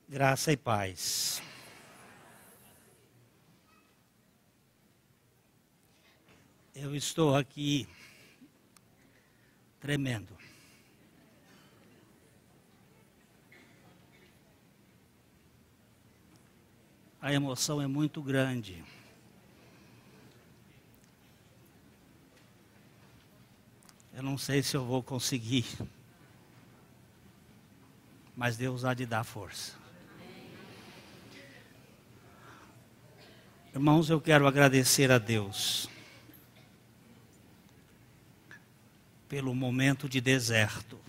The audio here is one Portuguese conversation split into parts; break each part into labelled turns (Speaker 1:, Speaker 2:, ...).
Speaker 1: Graça e paz. Eu estou aqui tremendo. A emoção é muito grande. Eu não sei se eu vou conseguir, mas Deus há de dar força. Irmãos, eu quero agradecer a Deus pelo momento de deserto,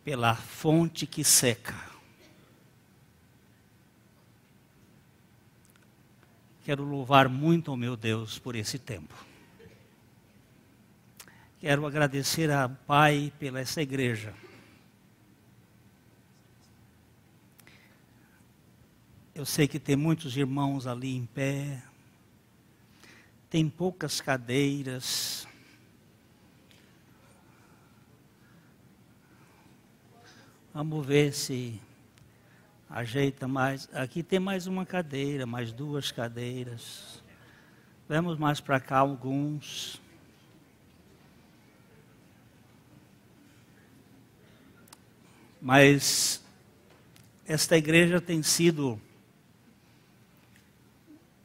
Speaker 1: pela fonte que seca. Quero louvar muito ao meu Deus por esse tempo. Quero agradecer ao Pai pela essa igreja. Eu sei que tem muitos irmãos ali em pé, tem poucas cadeiras. Vamos ver se ajeita mais. Aqui tem mais uma cadeira, mais duas cadeiras. Vamos mais para cá alguns. Mas esta igreja tem sido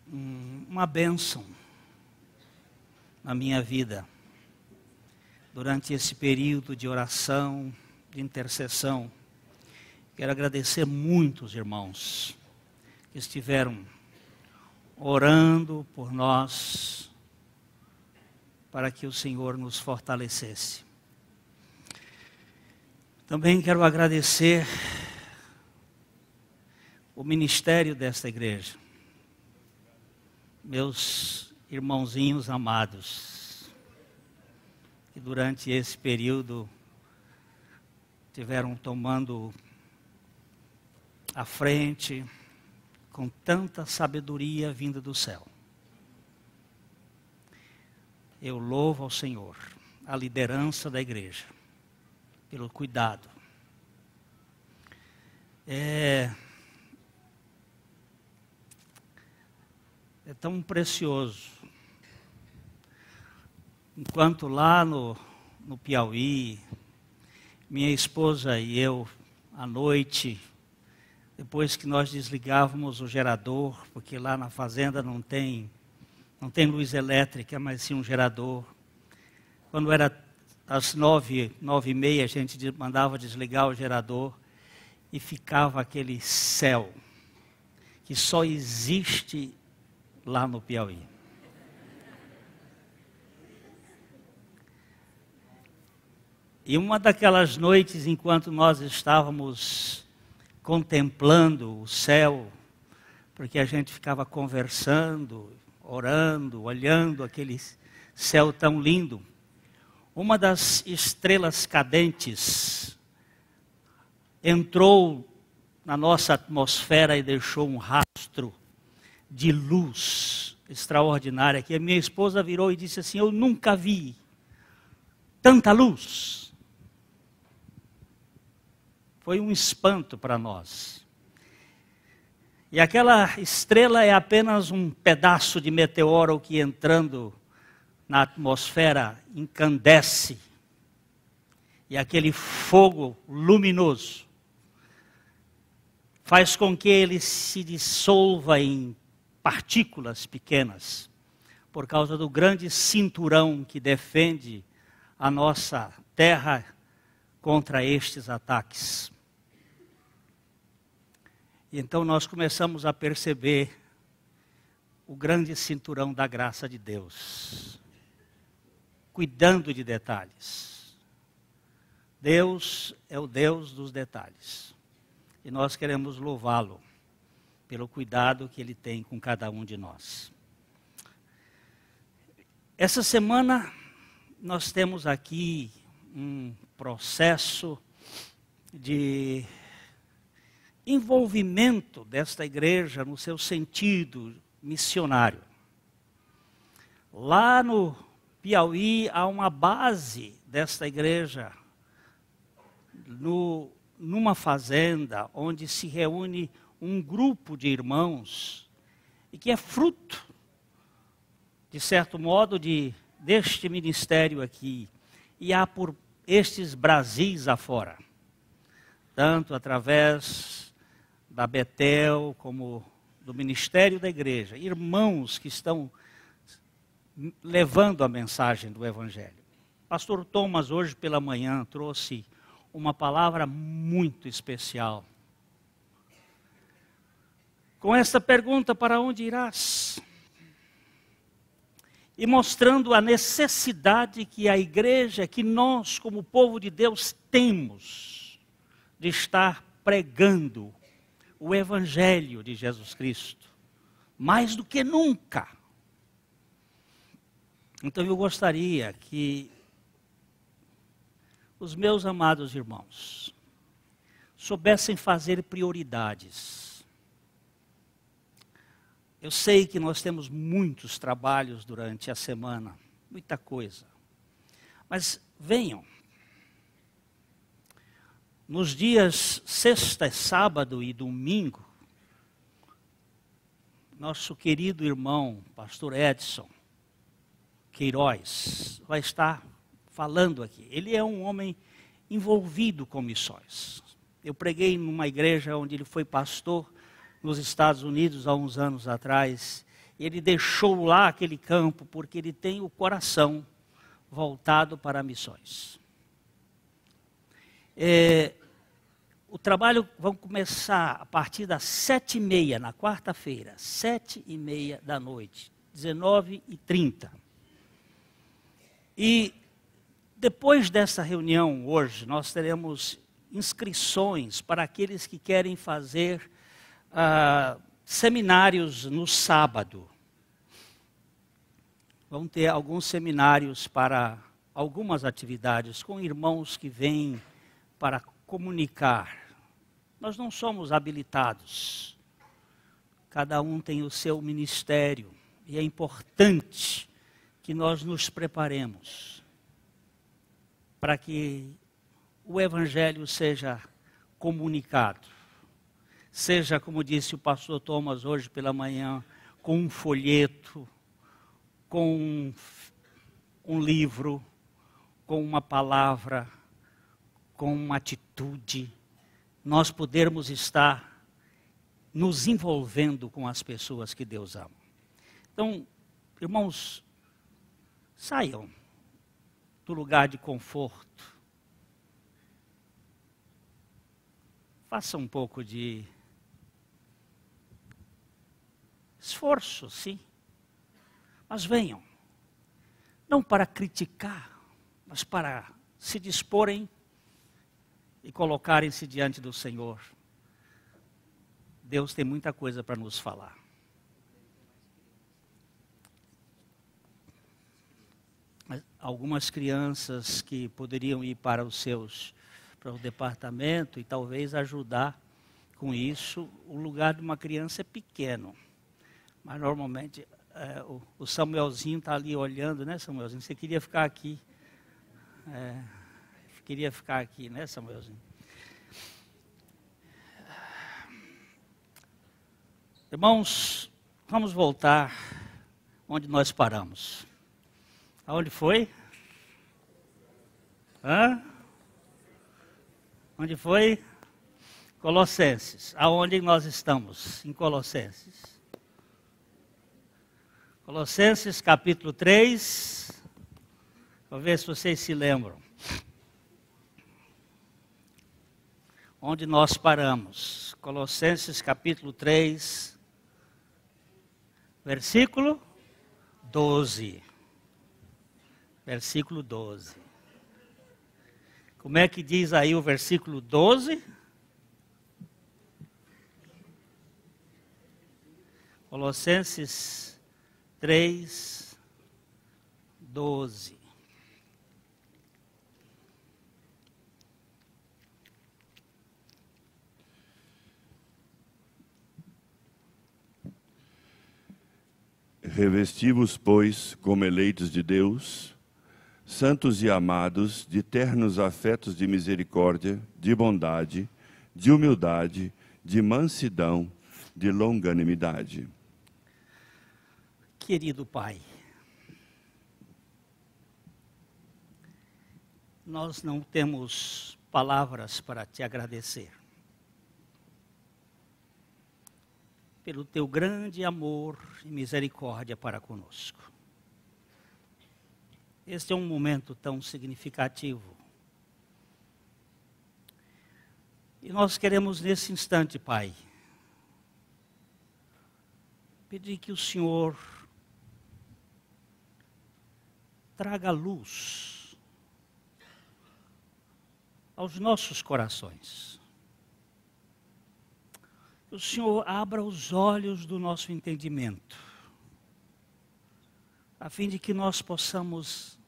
Speaker 1: uma bênção na minha vida, durante esse período de oração, de intercessão. Quero agradecer muito os irmãos que estiveram orando por nós, para que o Senhor nos fortalecesse. Também quero agradecer o ministério desta igreja, meus irmãozinhos amados, que durante esse período estiveram tomando a frente com tanta sabedoria vinda do céu. Eu louvo ao Senhor, a liderança da igreja, pelo cuidado. É tão precioso. Enquanto lá no Piauí, minha esposa e eu, à noite, depois que nós desligávamos o gerador, porque lá na fazenda não tem luz elétrica, mas sim um gerador. Quando era às 9h30, a gente mandava desligar o gerador e ficava aquele céu que só existe lá no Piauí. E uma daquelas noites, enquanto nós estávamos contemplando o céu, porque a gente ficava conversando, orando, olhando aquele céu tão lindo, uma das estrelas cadentes entrou na nossa atmosfera e deixou um rastro de luz extraordinária, que a minha esposa virou e disse assim: eu nunca vi tanta luz. Foi um espanto para nós. E aquela estrela é apenas um pedaço de meteoro que, entrando na atmosfera, incandesce. E aquele fogo luminoso faz com que ele se dissolva em partículas pequenas, por causa do grande cinturão que defende a nossa terra contra estes ataques. Então nós começamos a perceber o grande cinturão da graça de Deus, cuidando de detalhes. Deus é o Deus dos detalhes. E nós queremos louvá-lo pelo cuidado que Ele tem com cada um de nós. Essa semana nós temos aqui um processo de envolvimento desta igreja no seu sentido missionário. Lá no Piauí há uma base desta igreja numa fazenda onde se reúne um grupo de irmãos e que é fruto, de certo modo, deste ministério aqui. E há por estes Brasis afora, tanto através da Betel como do ministério da igreja, irmãos que estão levando a mensagem do Evangelho. Pastor Thomas hoje pela manhã trouxe uma palavra muito especial. Com esta pergunta, para onde irás? E mostrando a necessidade que a igreja, que nós como povo de Deus temos de estar pregando o Evangelho de Jesus Cristo, mais do que nunca. Então eu gostaria que os meus amados irmãos soubessem fazer prioridades. Eu sei que nós temos muitos trabalhos durante a semana, muita coisa. Mas venham. Nos dias sexta, sábado e domingo, nosso querido irmão, pastor Edson Queiroz, vai estar falando aqui. Ele é um homem envolvido com missões. Eu preguei numa igreja onde ele foi pastor nos Estados Unidos há uns anos atrás. Ele deixou lá aquele campo porque ele tem o coração voltado para missões. O trabalho vai começar a partir das 7h30, na quarta-feira, 7h30 da noite, 19h30. E depois dessa reunião hoje, nós teremos inscrições para aqueles que querem fazer seminários no sábado. Vão ter alguns seminários para algumas atividades com irmãos que vêm para comunicar. Nós não somos habilitados. Cada um tem o seu ministério. E é importante que nós nos preparemos para que o Evangelho seja comunicado. Seja, como disse o pastor Thomas hoje pela manhã, com um folheto, com um livro, com uma palavra, com uma atitude, nós podermos estar nos envolvendo com as pessoas que Deus ama. Então, irmãos, saiam do lugar de conforto. Façam um pouco de esforço, sim. Mas venham, não para criticar, mas para se disporem e colocarem-se diante do Senhor. Deus tem muita coisa para nos falar. Algumas crianças que poderiam ir para o departamento e talvez ajudar com isso, o lugar de uma criança é pequeno. Mas normalmente o Samuelzinho está ali olhando, né, Samuelzinho? Você queria ficar aqui. Queria ficar aqui, né, Samuelzinho? Irmãos, vamos voltar onde nós paramos. Aonde foi? Onde foi? Colossenses. Aonde nós estamos? Em Colossenses. Colossenses capítulo 3. Vou ver se vocês se lembram. Onde nós paramos? Colossenses capítulo 3, versículo 12. Versículo 12. Como é que diz aí o versículo 12? Colossenses 3, 12.
Speaker 2: Revesti-vos, pois, como eleitos de Deus, santos e amados, de ternos afetos de misericórdia, de bondade, de humildade, de mansidão, de longanimidade.
Speaker 1: Querido Pai, nós não temos palavras para te agradecer pelo teu grande amor e misericórdia para conosco. Este é um momento tão significativo. E nós queremos nesse instante, Pai, pedir que o Senhor traga luz aos nossos corações. Que o Senhor abra os olhos do nosso entendimento, a fim de que nós possamos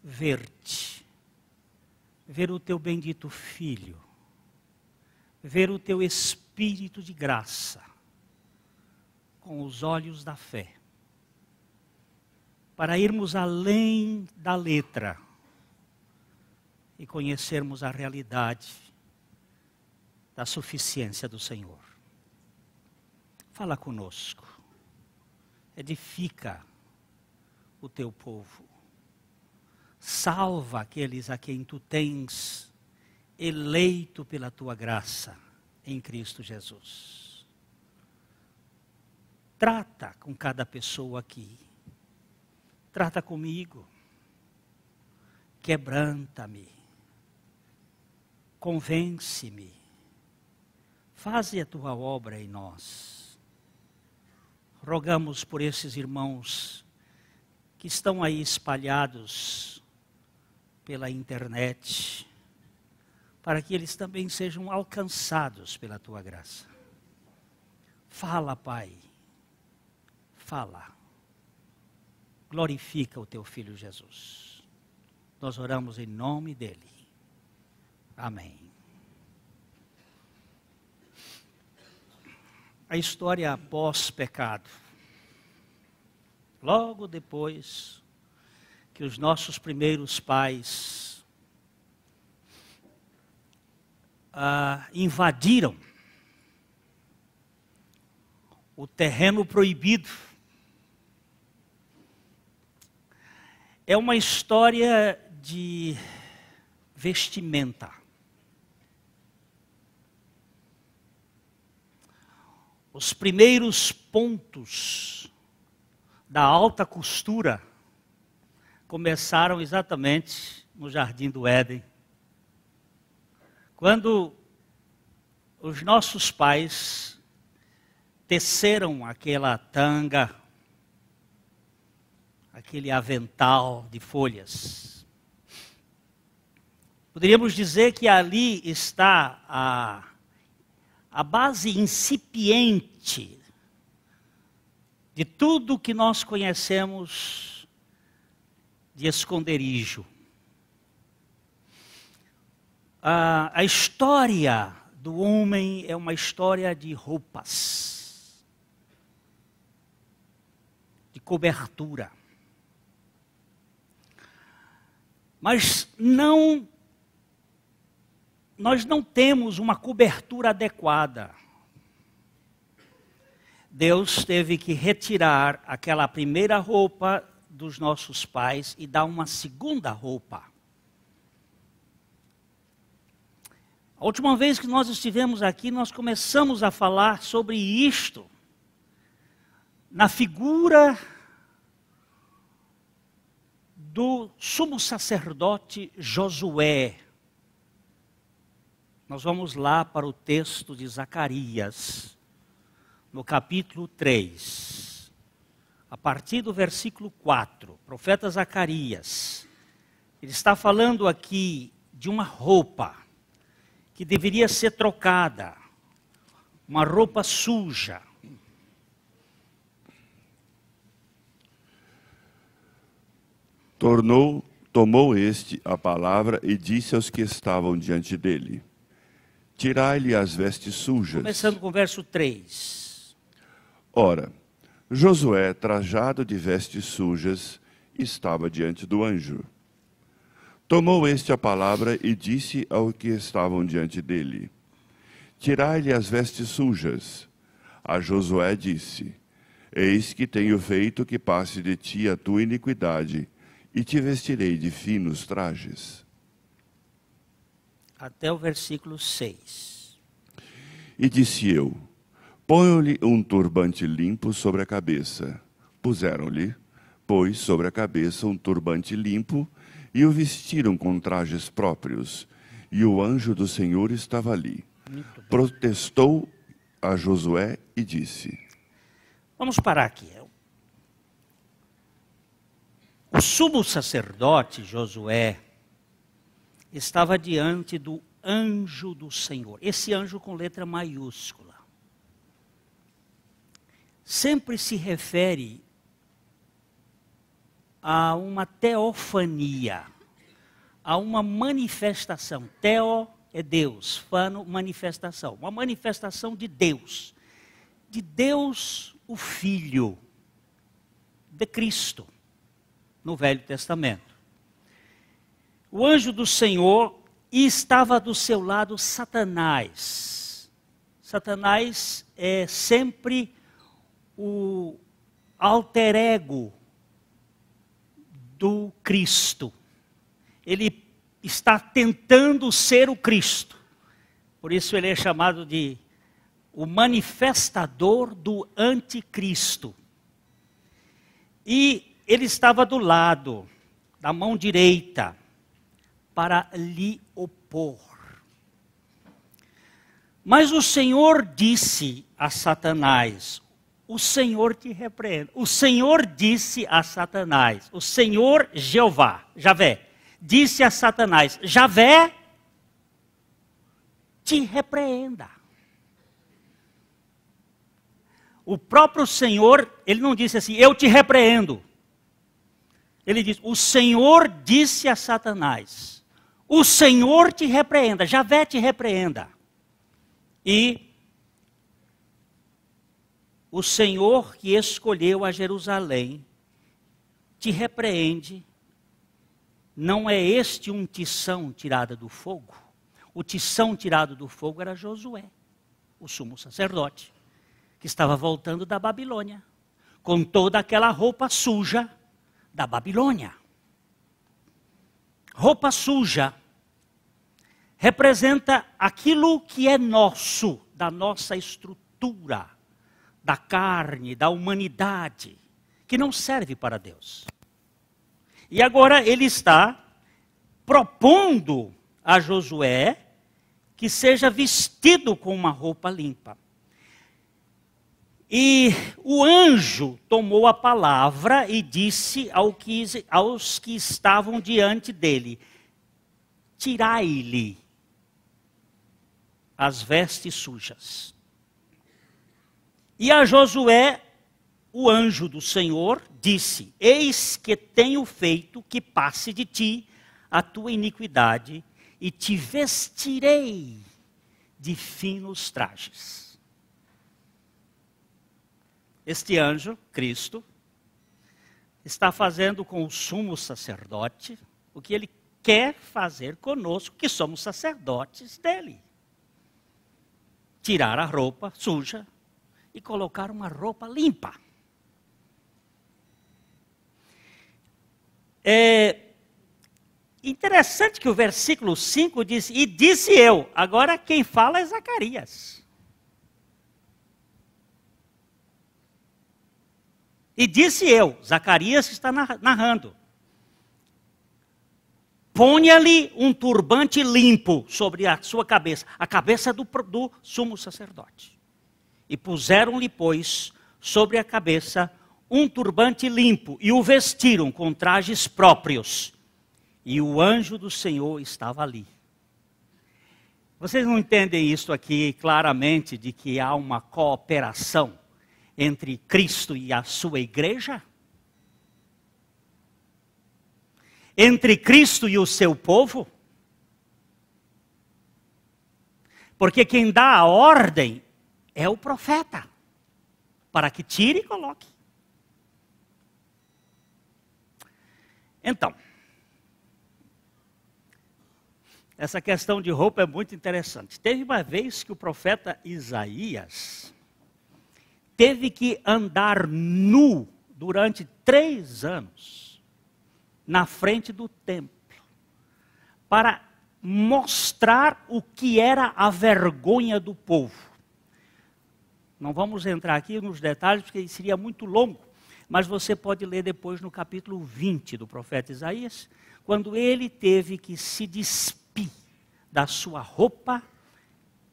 Speaker 1: ver-te, ver o teu bendito Filho, ver o teu Espírito de graça, com os olhos da fé, para irmos além da letra e conhecermos a realidade da suficiência do Senhor. Fala conosco, edifica o teu povo, salva aqueles a quem tu tens eleito pela tua graça em Cristo Jesus. Trata com cada pessoa aqui, trata comigo, quebranta-me, convence-me, faze a tua obra em nós. Rogamos por esses irmãos que estão aí espalhados pela internet, para que eles também sejam alcançados pela tua graça. Fala, Pai, fala. Glorifica o teu Filho Jesus. Nós oramos em nome dele. Amém. A história pós-pecado. Logo depois que os nossos primeiros pais invadiram o terreno proibido. É uma história de vestimenta. Os primeiros pontos da alta costura começaram exatamente no Jardim do Éden, quando os nossos pais teceram aquela tanga, aquele avental de folhas. Poderíamos dizer que ali está a base incipiente de tudo que nós conhecemos de esconderijo. A história do homem é uma história de roupas, de cobertura. Mas nós não temos uma cobertura adequada. Deus teve que retirar aquela primeira roupa dos nossos pais e dar uma segunda roupa. A última vez que nós estivemos aqui, nós começamos a falar sobre isto, na figura do sumo sacerdote Josué. Nós vamos lá para o texto de Zacarias, no capítulo 3, a partir do versículo 4, profeta Zacarias, ele está falando aqui de uma roupa que deveria ser trocada, uma roupa suja.
Speaker 2: Tomou este a palavra e disse aos que estavam diante dele: tirai-lhe as vestes sujas.
Speaker 1: Começando com o verso 3.
Speaker 2: Ora, Josué, trajado de vestes sujas, estava diante do anjo. Tomou este a palavra e disse ao que estavam diante dele: Tirai-lhe as vestes sujas. A Josué disse: Eis que tenho feito que passe de ti a tua iniquidade, e te vestirei de finos trajes.
Speaker 1: Até o versículo 6.
Speaker 2: E disse eu: Ponham-lhe um turbante limpo sobre a cabeça. Puseram-lhe, pois, sobre a cabeça um turbante limpo, e o vestiram com trajes próprios. E o anjo do Senhor estava ali. Protestou a Josué e disse:
Speaker 1: Vamos parar aqui. O sumo sacerdote Josué estava diante do anjo do Senhor. Esse anjo com letra maiúscula. Sempre se refere a uma teofania, a uma manifestação. Teo é Deus, fano, manifestação. Uma manifestação de Deus o Filho, de Cristo, no Velho Testamento. O anjo do Senhor, e estava do seu lado Satanás. Satanás é sempre o alter ego do Cristo. Ele está tentando ser o Cristo. Por isso ele é chamado de o manifestador do anticristo. E ele estava do lado, da mão direita, para lhe opor. Mas o Senhor disse a Satanás: o Senhor te repreenda. O Senhor disse a Satanás, o Senhor Jeová, Javé, disse a Satanás: Javé te repreenda. O próprio Senhor, ele não disse assim: eu te repreendo. Ele diz: o Senhor disse a Satanás: o Senhor te repreenda, Javé te repreenda. E o Senhor que escolheu a Jerusalém te repreende. Não é este um tição tirado do fogo? O tição tirado do fogo era Josué, o sumo sacerdote, que estava voltando da Babilônia, com toda aquela roupa suja da Babilônia. Roupa suja representa aquilo que é nosso, da nossa estrutura, da carne, da humanidade, que não serve para Deus. E agora ele está propondo a Josué que seja vestido com uma roupa limpa. E o anjo tomou a palavra e disse aos que estavam diante dele: tirai-lhe as vestes sujas. E a Josué, o anjo do Senhor, disse: eis que tenho feito que passe de ti a tua iniquidade, e te vestirei de finos trajes. Este anjo, Cristo, está fazendo com o sumo sacerdote o que ele quer fazer conosco, que somos sacerdotes dele. Tirar a roupa suja e colocar uma roupa limpa. É interessante que o versículo 5 diz: e disse eu. Agora quem fala é Zacarias. E disse eu, Zacarias que está narrando: ponha-lhe um turbante limpo sobre a sua cabeça, a cabeça do sumo sacerdote. E puseram-lhe, pois, sobre a cabeça um turbante limpo, e o vestiram com trajes próprios. E o anjo do Senhor estava ali. Vocês não entendem isso aqui claramente, de que há uma cooperação entre Cristo e a sua igreja? Entre Cristo e o seu povo? Porque quem dá a ordem é o profeta, para que tire e coloque. Então, Essa questão de roupa é muito interessante. Teve uma vez que o profeta Isaías teve que andar nu durante 3 anos na frente do templo para mostrar o que era a vergonha do povo. Não vamos entrar aqui nos detalhes porque seria muito longo, mas você pode ler depois no capítulo 20 do profeta Isaías, quando ele teve que se despir da sua roupa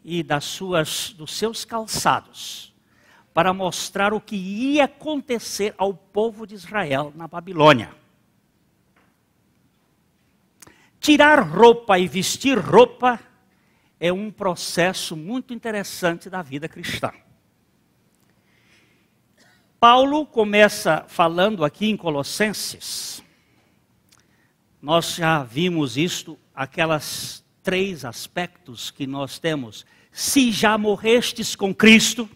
Speaker 1: e dos seus calçados, para mostrar o que ia acontecer ao povo de Israel na Babilônia. Tirar roupa e vestir roupa é um processo muito interessante da vida cristã. Paulo começa falando aqui em Colossenses. Nós já vimos isto, aquelas 3 aspectos que nós temos. Se já morrestes com Cristo,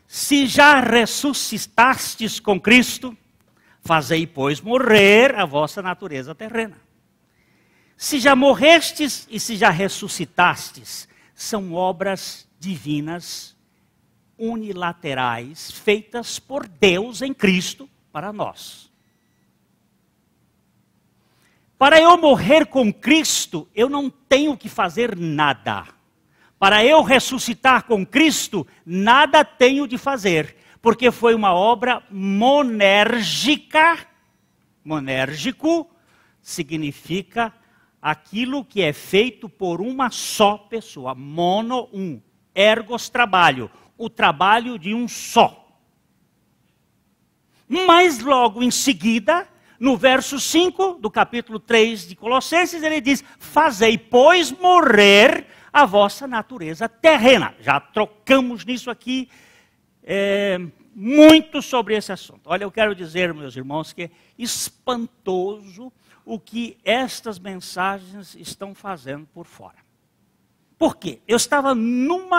Speaker 1: se já ressuscitastes com Cristo, fazei, pois, morrer a vossa natureza terrena. Se já morrestes e se já ressuscitastes, são obras divinas, unilaterais, feitas por Deus em Cristo para nós. Para eu morrer com Cristo, eu não tenho que fazer nada. Para eu ressuscitar com Cristo, nada tenho de fazer, porque foi uma obra monérgica. Monérgico significa aquilo que é feito por uma só pessoa. Mono, ergos, trabalho. O trabalho de um só. Mas logo em seguida, no verso 5 do capítulo 3 de Colossenses, ele diz: fazei, pois, morrer a vossa natureza terrena. Já trocamos nisso aqui muito sobre esse assunto. Olha, eu quero dizer, meus irmãos, que é espantoso o que estas mensagens estão fazendo por fora. Por quê? Eu estava num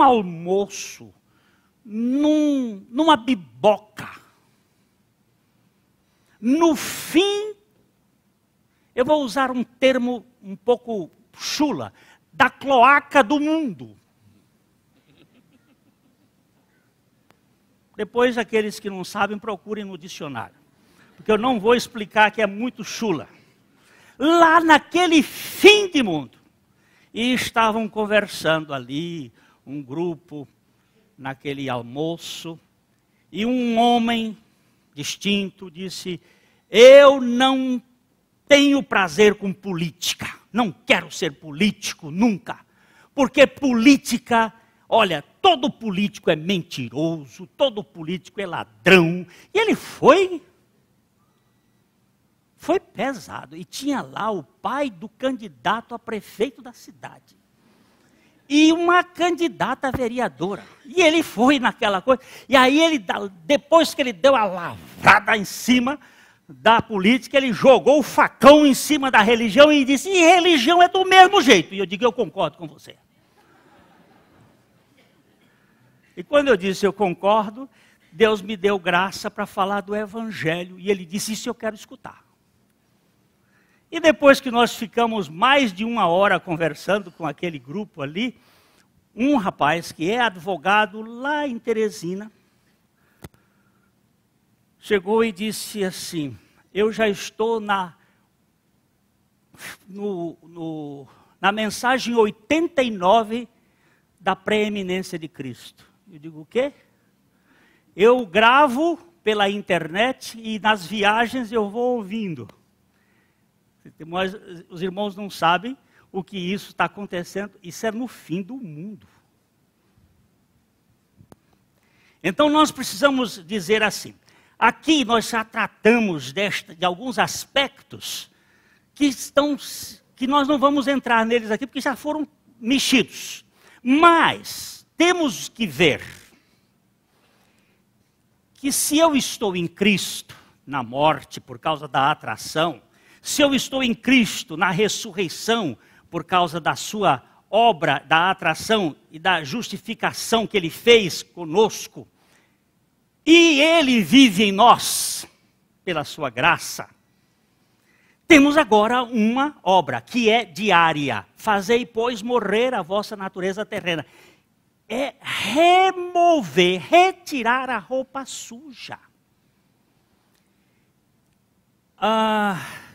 Speaker 1: almoço, numa biboca. No fim, eu vou usar um termo um pouco chula, da cloaca do mundo. Depois, aqueles que não sabem, procurem no dicionário. Porque eu não vou explicar, que é muito chula. Lá naquele fim de mundo. E estavam conversando ali, um grupo, naquele almoço. E um homem distinto disse: eu não tenho prazer com política. Não quero ser político nunca. Porque política, olha, todo político é mentiroso, todo político é ladrão. E ele foi pesado. E tinha lá o pai do candidato a prefeito da cidade. E uma candidata a vereadora. E ele foi naquela coisa. E aí ele, depois que ele deu a lavrada em cima da política, ele jogou o facão em cima da religião e disse: e religião é do mesmo jeito. E eu digo: eu concordo com você. E quando eu disse eu concordo, Deus me deu graça para falar do evangelho. E ele disse: isso eu quero escutar. E depois que nós ficamos mais de 1 hora conversando com aquele grupo ali, um rapaz que é advogado lá em Teresina, chegou e disse assim: eu já estou na mensagem 89 da preeminência de Cristo. Eu digo: o quê? Eu gravo pela internet e nas viagens eu vou ouvindo. Mas os irmãos não sabem o que isso está acontecendo. Isso é no fim do mundo. Então nós precisamos dizer assim: aqui nós já tratamos de alguns aspectos que nós não vamos entrar neles aqui, porque já foram mexidos. Mas temos que ver que se eu estou em Cristo, na morte por causa da atração, se eu estou em Cristo, na ressurreição, por causa da sua obra, da atração e da justificação que Ele fez conosco, e Ele vive em nós, pela sua graça, Temos agora uma obra que é diária. Fazei, pois, morrer a vossa natureza terrena. É remover, retirar a roupa suja.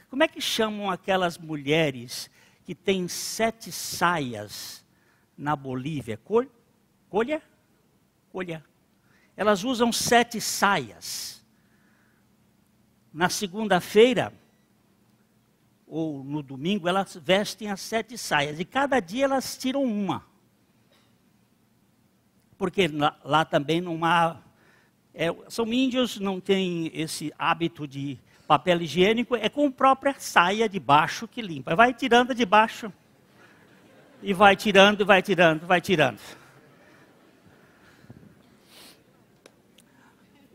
Speaker 1: Como é que chamam aquelas mulheres que têm 7 saias na Bolívia? Colha? Elas usam 7 saias. Na segunda-feira, ou no domingo, elas vestem as 7 saias. E cada dia elas tiram uma. Porque lá também não há... são índios, não têm esse hábito de papel higiênico. É com a própria saia de baixo que limpa. Vai tirando de baixo. E vai tirando, vai tirando, vai tirando.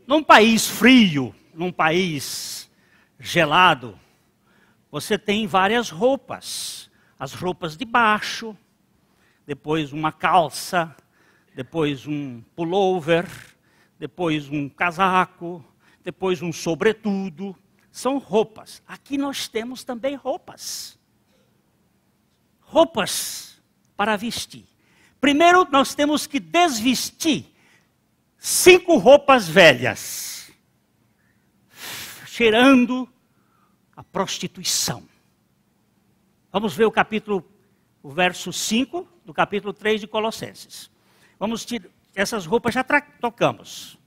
Speaker 1: Num país frio, num país gelado, você tem várias roupas. As roupas de baixo, depois uma calça, depois um pullover, depois um casaco, depois um sobretudo. São roupas. Aqui nós temos também roupas. Roupas para vestir. Primeiro nós temos que desvestir 5 roupas velhas, cheirando a prostituição. Vamos ver o verso 5 do capítulo 3 de Colossenses. Vamos tirar essas roupas, já tocamos.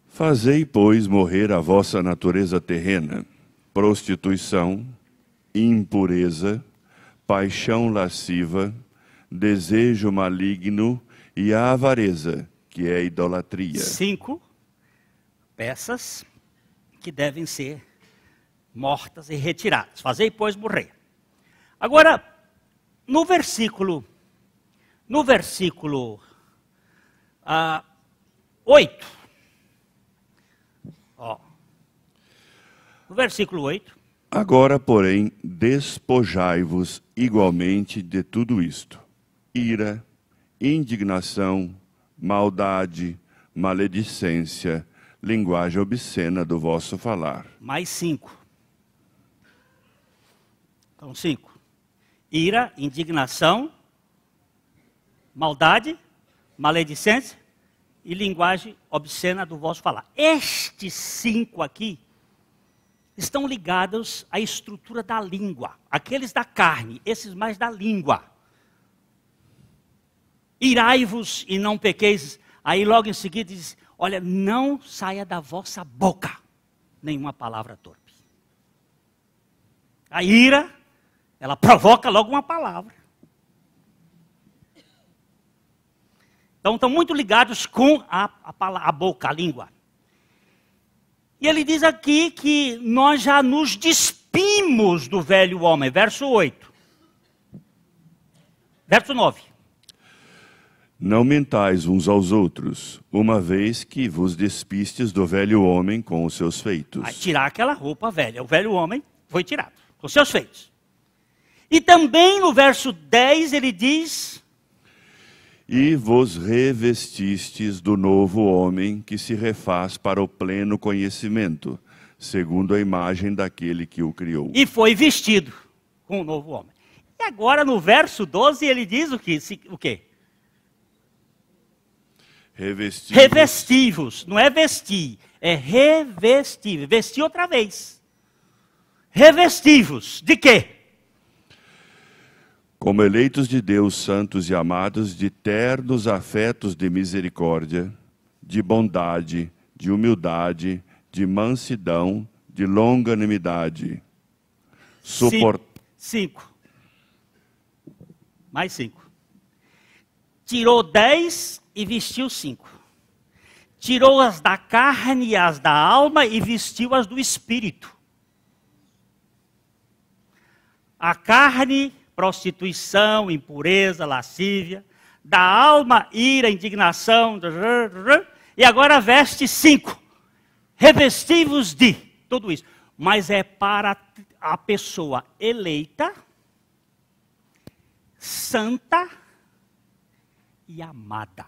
Speaker 2: Fazei, pois, morrer a vossa natureza terrena, prostituição, impureza, paixão lasciva, desejo maligno e a avareza, que é a idolatria. 5
Speaker 1: peças que devem ser mortas e retiradas. Fazei, pois, morrer. Agora, no versículo 8, no versículo 8,
Speaker 2: agora, porém, despojai-vos igualmente de tudo isto: ira, indignação, maldade, maledicência, linguagem obscena do vosso falar.
Speaker 1: Mais 5. Então, 5. Ira, indignação, maldade, maledicência e linguagem obscena do vosso falar. Estes 5 aqui estão ligados à estrutura da língua. Aqueles da carne, esses mais da língua. Irai-vos e não pequeis. Aí logo em seguida diz, olha, não saia da vossa boca nenhuma palavra torpe. A ira, ela provoca logo uma palavra. Então estão muito ligados com a boca, a língua. E ele diz aqui que nós já nos despimos do velho homem. Verso 8. Verso 9.
Speaker 2: Não mentais uns aos outros, uma vez que vos despistes do velho homem com os seus feitos.
Speaker 1: Vai tirar aquela roupa velha. O velho homem foi tirado, com seus feitos. E também no verso 10 ele diz...
Speaker 2: E vos revestistes do novo homem que se refaz para o pleno conhecimento, segundo a imagem daquele que o criou.
Speaker 1: E foi vestido com o novo homem. E agora no verso 12 ele diz o quê? Revestivos. Não é vestir, é revestir. Vestir outra vez. Revestivos. De quê?
Speaker 2: Como eleitos de Deus, santos e amados, de ternos afetos de misericórdia, de bondade, de humildade, de mansidão, de longanimidade.
Speaker 1: 5. Mais 5. Tirou 10 e vestiu 5. Tirou as da carne e as da alma e vestiu as do espírito. A carne... prostituição, impureza, lascívia, da alma, ira, indignação, e agora veste 5, revestivos de tudo isso, mas é para a pessoa eleita, santa e amada.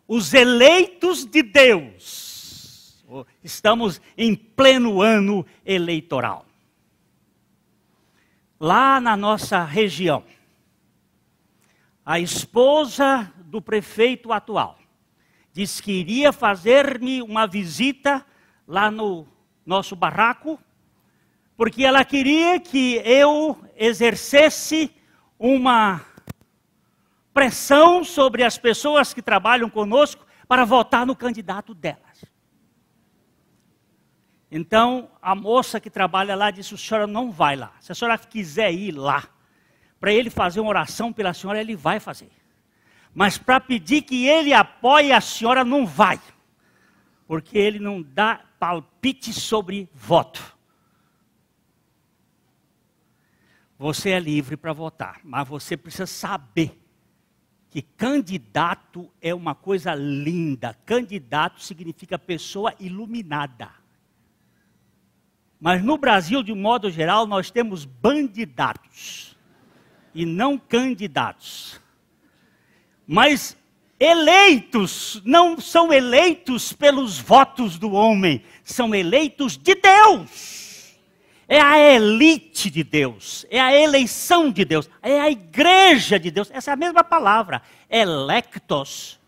Speaker 1: Os eleitos de Deus, Estamos em pleno ano eleitoral. Lá na nossa região, a esposa do prefeito atual disse que iria fazer-me uma visita lá no nosso barraco, porque ela queria que eu exercesse uma pressão sobre as pessoas que trabalham conosco para votar no candidato delas. Então, a moça que trabalha lá disse, a senhora não vai lá. Se a senhora quiser ir lá, para ele fazer uma oração pela senhora, ele vai fazer. Mas para pedir que ele apoie a senhora, não vai. Porque ele não dá palpite sobre voto. Você é livre para votar, mas você precisa saber que candidato é uma coisa linda. Candidato significa pessoa iluminada. Mas no Brasil, de modo geral, nós temos bandidatos e não candidatos. Mas eleitos não são eleitos pelos votos do homem, são eleitos de Deus. É a elite de Deus, é a eleição de Deus, é a igreja de Deus. Essa é a mesma palavra, electos,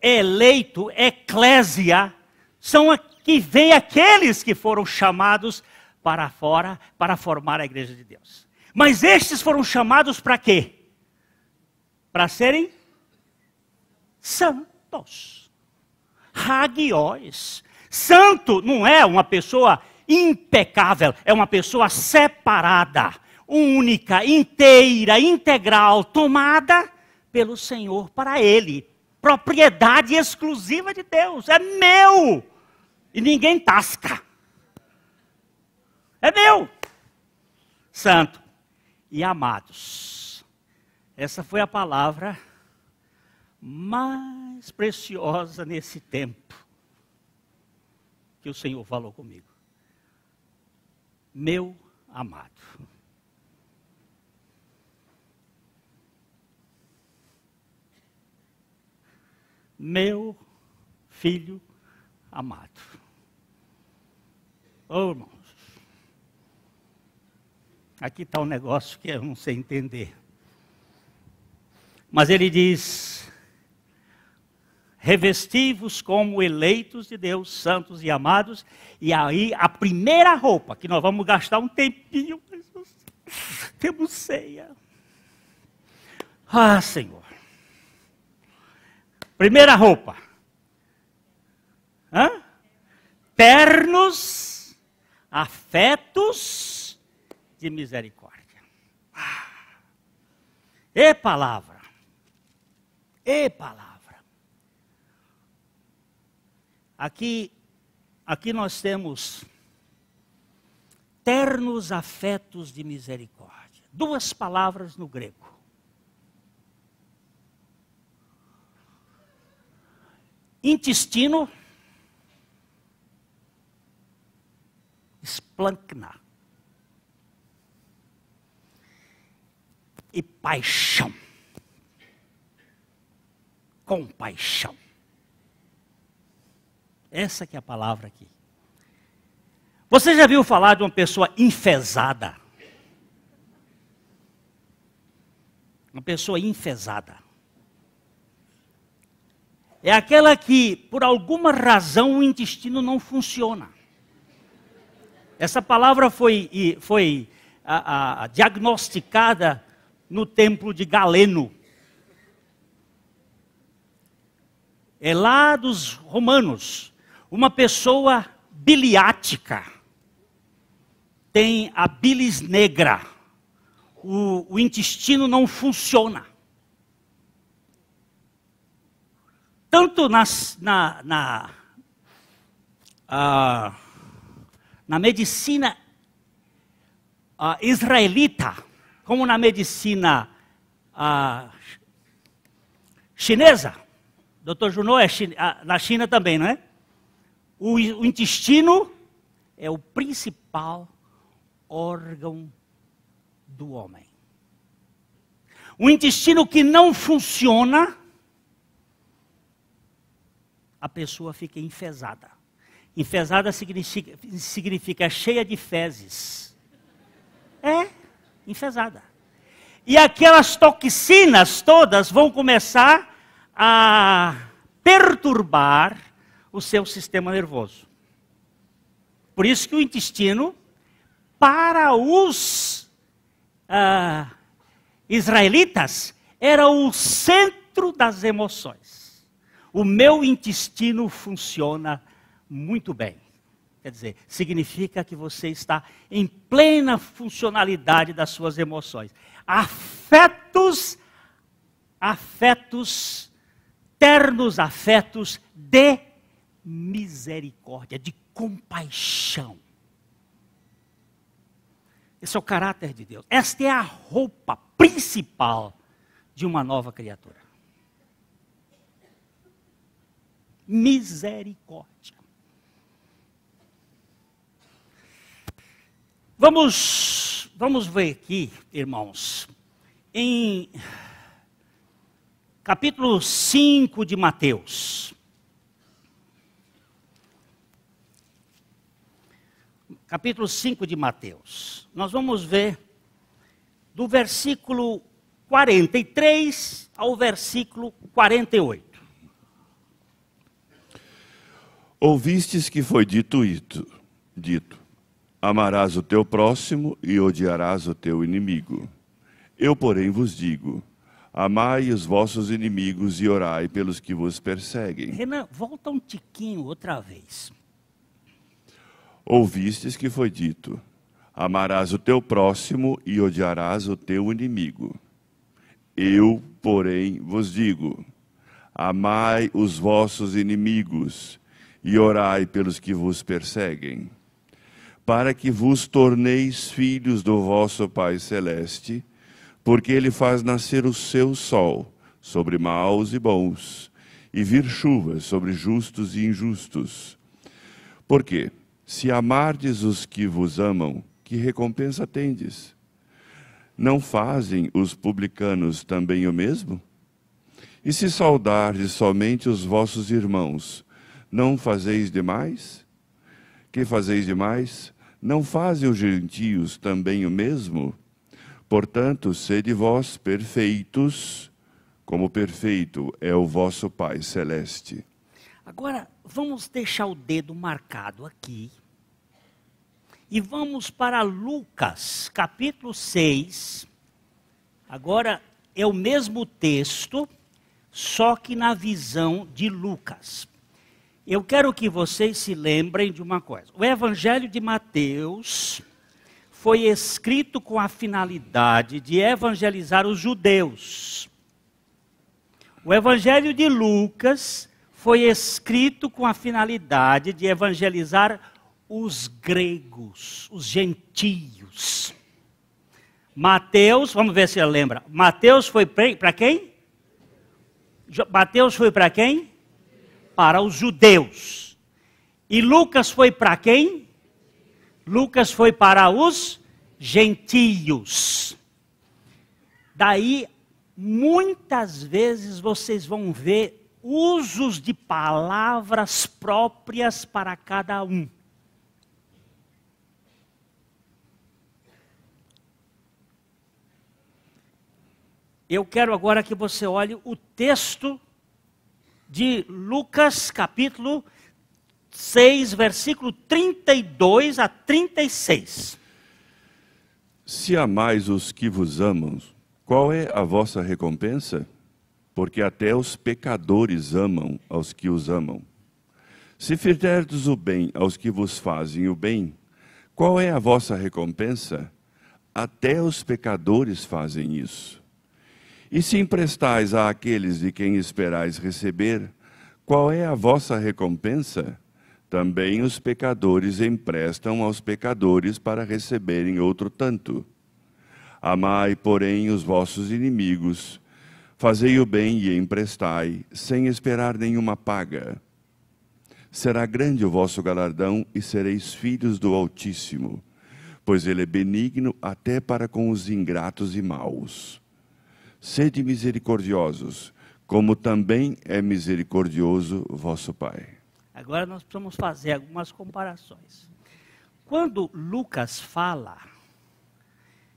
Speaker 1: eleito, eclésia, são que vem aqueles que foram chamados para fora para formar a igreja de Deus. Mas estes foram chamados para quê? Para serem santos. Hagios. Santo não é uma pessoa impecável, é uma pessoa separada, única, inteira, integral, tomada pelo Senhor para Ele. Propriedade exclusiva de Deus, é meu. E ninguém tasca. É meu. Santo e amados. Essa foi a palavra mais preciosa nesse tempo que o Senhor falou comigo. Meu amado. Meu filho amado. Oh, irmãos, aqui está um negócio que eu não sei entender. Mas ele diz, revesti-vos como eleitos de Deus, santos e amados. E aí a primeira roupa, que nós vamos gastar um tempinho, temos ceia. Ah, Senhor. Primeira roupa. Ternos afetos de misericórdia. E palavra. E palavra. Aqui nós temos ternos afetos de misericórdia. Duas palavras no grego. Intestino, esplancna. E paixão. Compaixão. Essa que é a palavra aqui. Você já viu falar de uma pessoa enfesada? Uma pessoa enfesada. É aquela que, por alguma razão, o intestino não funciona. Essa palavra foi diagnosticada no templo de Galeno. É lá dos romanos. Uma pessoa biliática. Tem a bilis negra. O intestino não funciona. Tanto na medicina israelita, como na medicina chinesa, Dr. Junot é na China também, não é? O intestino é o principal órgão do homem. O intestino que não funciona, a pessoa fica enfesada. Enfesada significa cheia de fezes. É, enfesada. E aquelas toxinas todas vão começar a perturbar o seu sistema nervoso. Por isso que o intestino, para os israelitas, era o centro das emoções. O meu intestino funciona muito bem. Quer dizer, significa que você está em plena funcionalidade das suas emoções. Afetos, ternos afetos de misericórdia, de compaixão. Esse é o caráter de Deus. Esta é a roupa principal de uma nova criatura. Misericórdia. Vamos ver aqui, irmãos, em capítulo 5 de Mateus. Capítulo 5 de Mateus. Nós vamos ver do versículo 43 ao versículo 48.
Speaker 2: Ouvistes que foi dito, amarás o teu próximo e odiarás o teu inimigo. Eu, porém, vos digo, amai os vossos inimigos e orai pelos que vos perseguem.
Speaker 1: Renan, volta um tiquinho outra vez.
Speaker 2: Ouvistes que foi dito, amarás o teu próximo e odiarás o teu inimigo. Eu, porém, vos digo, amai os vossos inimigos e orai pelos que vos perseguem, para que vos torneis filhos do vosso Pai Celeste, porque Ele faz nascer o seu sol sobre maus e bons, e vir chuvas sobre justos e injustos. Porque, se amardes os que vos amam, que recompensa tendes? Não fazem os publicanos também o mesmo? E se saudardes somente os vossos irmãos, não fazeis demais? Que fazeis demais? Não fazem os gentios também o mesmo? Portanto, sede vós perfeitos, como perfeito é o vosso Pai Celeste.
Speaker 1: Agora, vamos deixar o dedo marcado aqui. E vamos para Lucas, capítulo 6. Agora, é o mesmo texto, só que na visão de Lucas. Eu quero que vocês se lembrem de uma coisa. O Evangelho de Mateus foi escrito com a finalidade de evangelizar os judeus. O Evangelho de Lucas foi escrito com a finalidade de evangelizar os gregos, os gentios. Mateus, vamos ver se ele lembra. Mateus foi para quem? Mateus foi para quem? Para os judeus. E Lucas foi para quem? Lucas foi para os gentios. Daí, muitas vezes vocês vão ver usos de palavras próprias para cada um. Eu quero agora que você olhe o texto de Lucas, capítulo 6, versículo 32 a 36.
Speaker 2: Se amais os que vos amam, qual é a vossa recompensa? Porque até os pecadores amam aos que os amam. Se fizerdes o bem aos que vos fazem o bem, qual é a vossa recompensa? Até os pecadores fazem isso. E se emprestais àqueles de quem esperais receber, qual é a vossa recompensa? Também os pecadores emprestam aos pecadores para receberem outro tanto. Amai, porém, os vossos inimigos, fazei o bem e emprestai, sem esperar nenhuma paga. Será grande o vosso galardão e sereis filhos do Altíssimo, pois Ele é benigno até para com os ingratos e maus. Sede misericordiosos, como também é misericordioso vosso Pai.
Speaker 1: Agora nós precisamos fazer algumas comparações. Quando Lucas fala,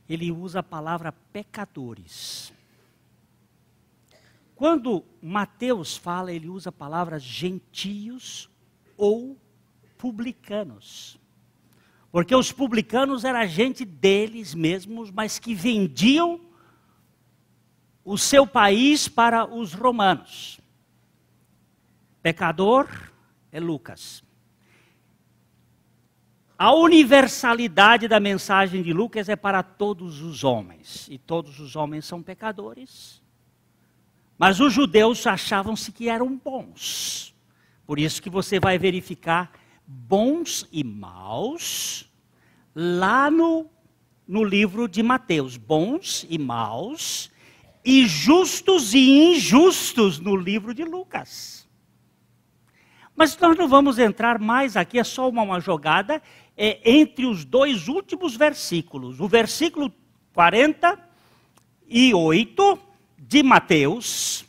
Speaker 1: ele usa a palavra pecadores. Quando Mateus fala, ele usa a palavra gentios ou publicanos. Porque os publicanos eram gente deles mesmos, mas que vendiam o seu país para os romanos. Pecador é Lucas. A universalidade da mensagem de Lucas é para todos os homens. E todos os homens são pecadores. Mas os judeus achavam-se que eram bons. Por isso que você vai verificar bons e maus lá no livro de Mateus. Bons e maus, e justos e injustos no livro de Lucas. Mas nós não vamos entrar mais aqui, é só uma jogada entre os dois últimos versículos. O versículo 48 de Mateus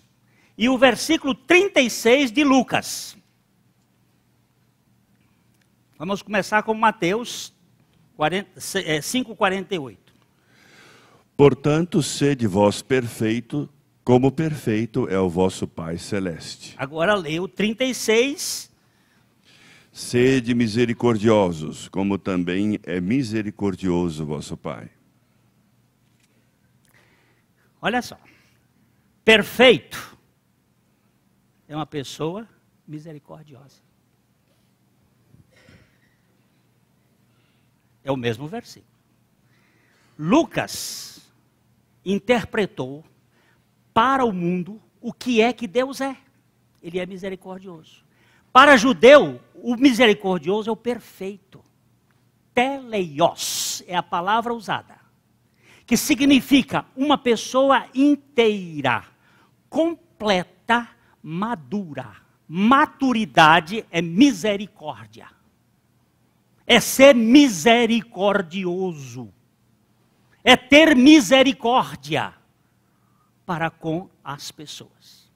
Speaker 1: e o versículo 36 de Lucas. Vamos começar com Mateus 5:48.
Speaker 2: Portanto, sede vós perfeito, como perfeito é o vosso Pai Celeste.
Speaker 1: Agora leia o 36.
Speaker 2: Sede misericordiosos, como também é misericordioso vosso Pai.
Speaker 1: Olha só. Perfeito é uma pessoa misericordiosa. É o mesmo versículo. Lucas interpretou para o mundo o que é que Deus é. Ele é misericordioso. Para judeu, o misericordioso é o perfeito. Teleios é a palavra usada, que significa uma pessoa inteira, completa, madura. Maturidade é misericórdia. É ser misericordioso. É ter misericórdia para com as pessoas.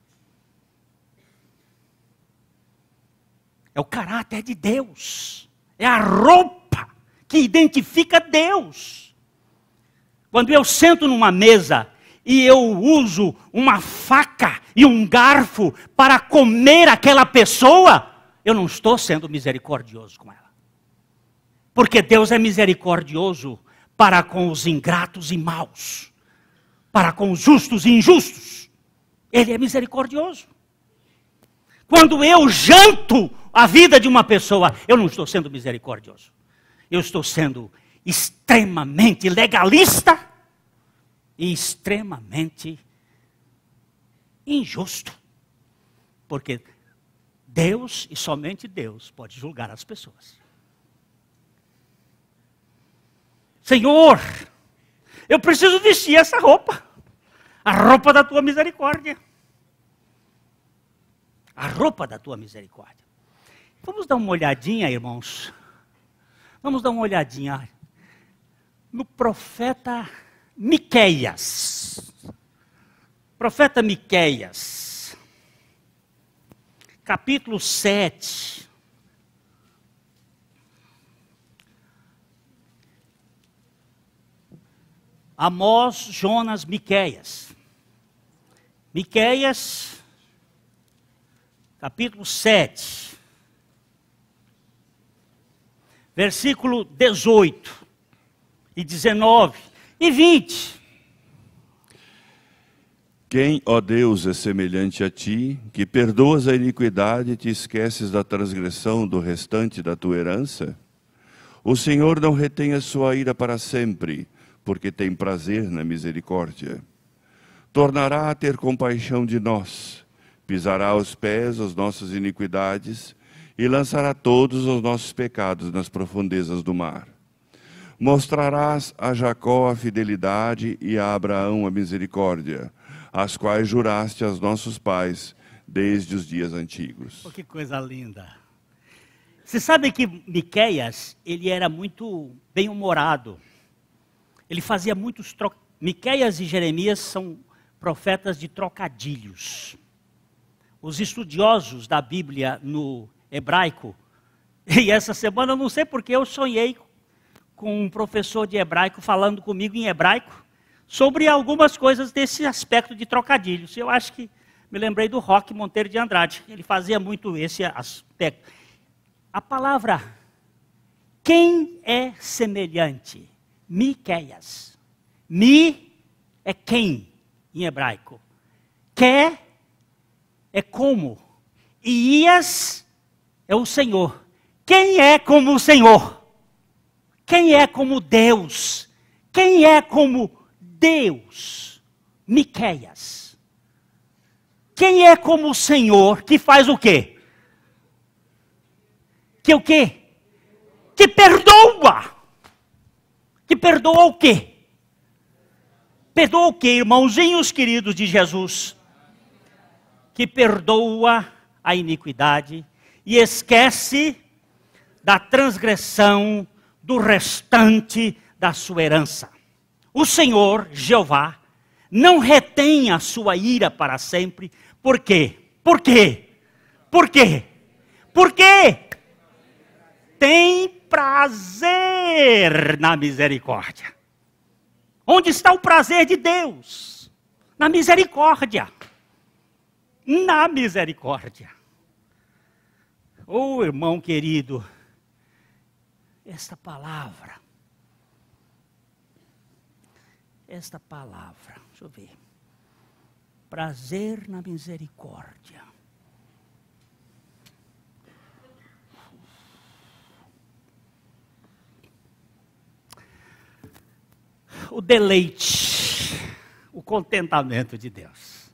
Speaker 1: É o caráter de Deus. É a roupa que identifica Deus. Quando eu sento numa mesa e eu uso uma faca e um garfo para comer aquela pessoa, eu não estou sendo misericordioso com ela. Porque Deus é misericordioso para com os ingratos e maus, para com os justos e injustos. Ele é misericordioso. Quando eu janto a vida de uma pessoa, eu não estou sendo misericordioso. Eu estou sendo extremamente legalista e extremamente injusto. Porque Deus e somente Deus pode julgar as pessoas. Senhor, eu preciso vestir essa roupa. A roupa da tua misericórdia. A roupa da tua misericórdia. Vamos dar uma olhadinha, irmãos. Vamos dar uma olhadinha no profeta Miqueias. Profeta Miqueias. Capítulo 7. Amós, Jonas, Miqueias. Miqueias, capítulo 7, versículo 18 e 19 e 20.
Speaker 2: Quem, ó Deus, é semelhante a ti, que perdoas a iniquidade e te esqueces da transgressão do restante da tua herança? O Senhor não retém a sua ira para sempre, porque tem prazer na misericórdia. Tornará a ter compaixão de nós, pisará aos pés as nossas iniquidades e lançará todos os nossos pecados nas profundezas do mar. Mostrarás a Jacó a fidelidade e a Abraão a misericórdia, as quais juraste aos nossos pais desde os dias antigos.
Speaker 1: Oh, que coisa linda! Você sabe que Miqueias, ele era muito bem-humorado. Ele fazia muitos Miqueias e Jeremias são profetas de trocadilhos. Os estudiosos da Bíblia no hebraico. E essa semana, eu não sei porque, eu sonhei com um professor de hebraico falando comigo em hebraico sobre algumas coisas desse aspecto de trocadilhos. Eu acho que me lembrei do Roque Monteiro de Andrade. Ele fazia muito esse aspecto. A palavra quem é semelhante? Miqueias. Mi é quem em hebraico. Que é como. E Ias é o Senhor. Quem é como o Senhor? Quem é como Deus? Quem é como Deus? Miqueias. Quem é como o Senhor que faz o quê? Que o quê? Que perdoa. Que perdoa o quê? Perdoa o quê, irmãozinhos queridos de Jesus? Que perdoa a iniquidade e esquece da transgressão do restante da sua herança. O Senhor, Jeová, não retém a sua ira para sempre. Por quê? Por quê? Por quê? Por quê? Tem prazer na misericórdia. Onde está o prazer de Deus? Na misericórdia. Na misericórdia. Oh, irmão querido, esta palavra, deixa eu ver, prazer na misericórdia. O deleite, o contentamento de Deus,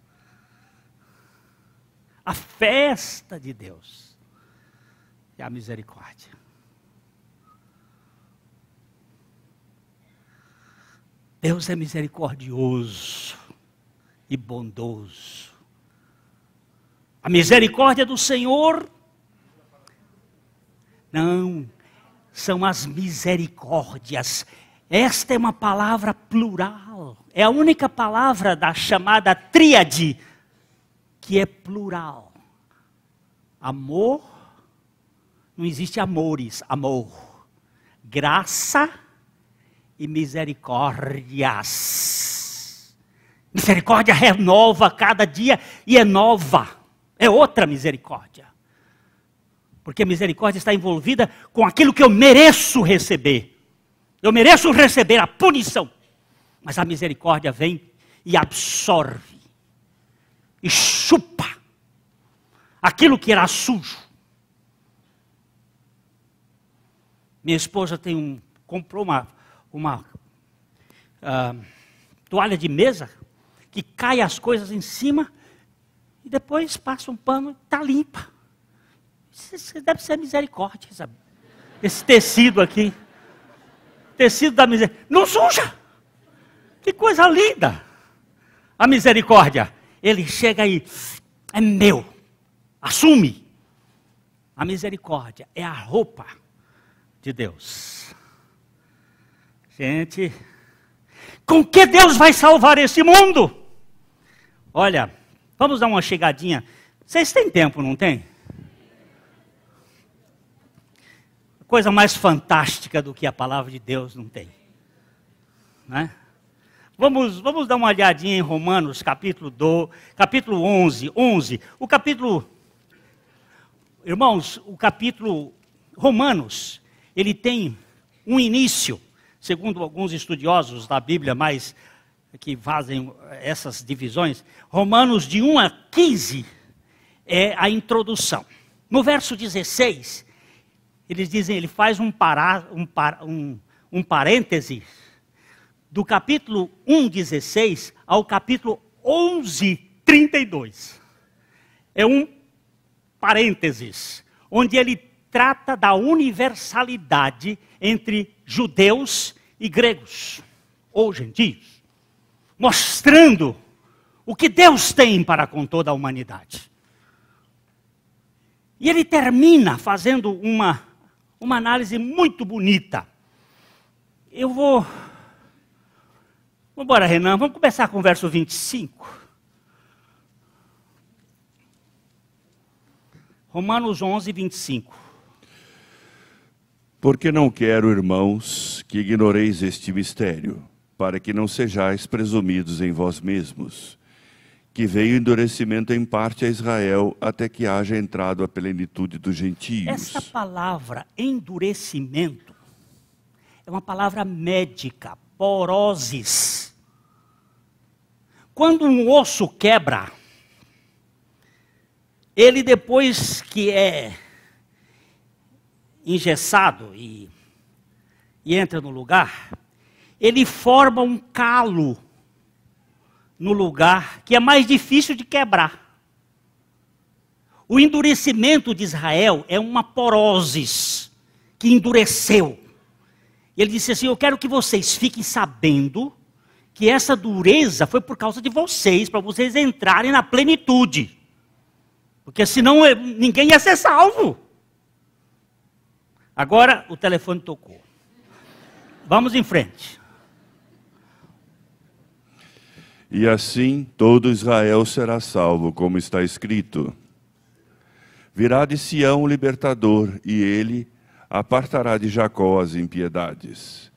Speaker 1: a festa de Deus e a misericórdia. Deus é misericordioso e bondoso. A misericórdia do Senhor não são as misericórdias. Esta é uma palavra plural. É a única palavra da chamada tríade que é plural. Amor, não existe amores, amor. Graça e misericórdias. Misericórdia renova cada dia e é nova. É outra misericórdia. Porque a misericórdia está envolvida com aquilo que eu mereço receber. Eu mereço receber a punição. Mas a misericórdia vem e absorve. E chupa aquilo que era sujo. Minha esposa comprou uma toalha de mesa que cai as coisas em cima e depois passa um pano e está limpa. Isso deve ser misericórdia, sabe? Esse tecido aqui. Tecido da misericórdia. Não suja! Que coisa linda! A misericórdia. Ele chega aí, é meu. Assume. A misericórdia é a roupa de Deus. Gente, com que Deus vai salvar esse mundo? Olha, vamos dar uma chegadinha. Vocês têm tempo, não tem? Coisa mais fantástica do que a palavra de Deus não tem. Né? Vamos dar uma olhadinha em Romanos, capítulo 11. O capítulo... Irmãos, o capítulo Romanos, ele tem um início, segundo alguns estudiosos da Bíblia, mais que fazem essas divisões. Romanos de 1 a 15 é a introdução. No verso 16... Eles dizem, ele faz um parêntese do capítulo 1:16 ao capítulo 11:32. É um parênteses, onde ele trata da universalidade entre judeus e gregos, ou gentios, mostrando o que Deus tem para com toda a humanidade. E ele termina fazendo uma análise muito bonita. Vamos embora, Renan, vamos começar com o verso 25. Romanos 11, 25.
Speaker 2: Porque não quero, irmãos, que ignoreis este mistério, para que não sejais presumidos em vós mesmos, que veio endurecimento em parte a Israel, até que haja entrado a plenitude dos gentios.
Speaker 1: Essa palavra endurecimento é uma palavra médica, porosis. Quando um osso quebra, ele depois que é engessado e entra no lugar, ele forma um calo no lugar que é mais difícil de quebrar. O endurecimento de Israel é uma porosis que endureceu. Ele disse assim, eu quero que vocês fiquem sabendo que essa dureza foi por causa de vocês, para vocês entrarem na plenitude. Porque senão ninguém ia ser salvo. Agora o telefone tocou. Vamos em frente.
Speaker 2: E assim todo Israel será salvo, como está escrito. Virá de Sião o libertador, e ele apartará de Jacó as impiedades.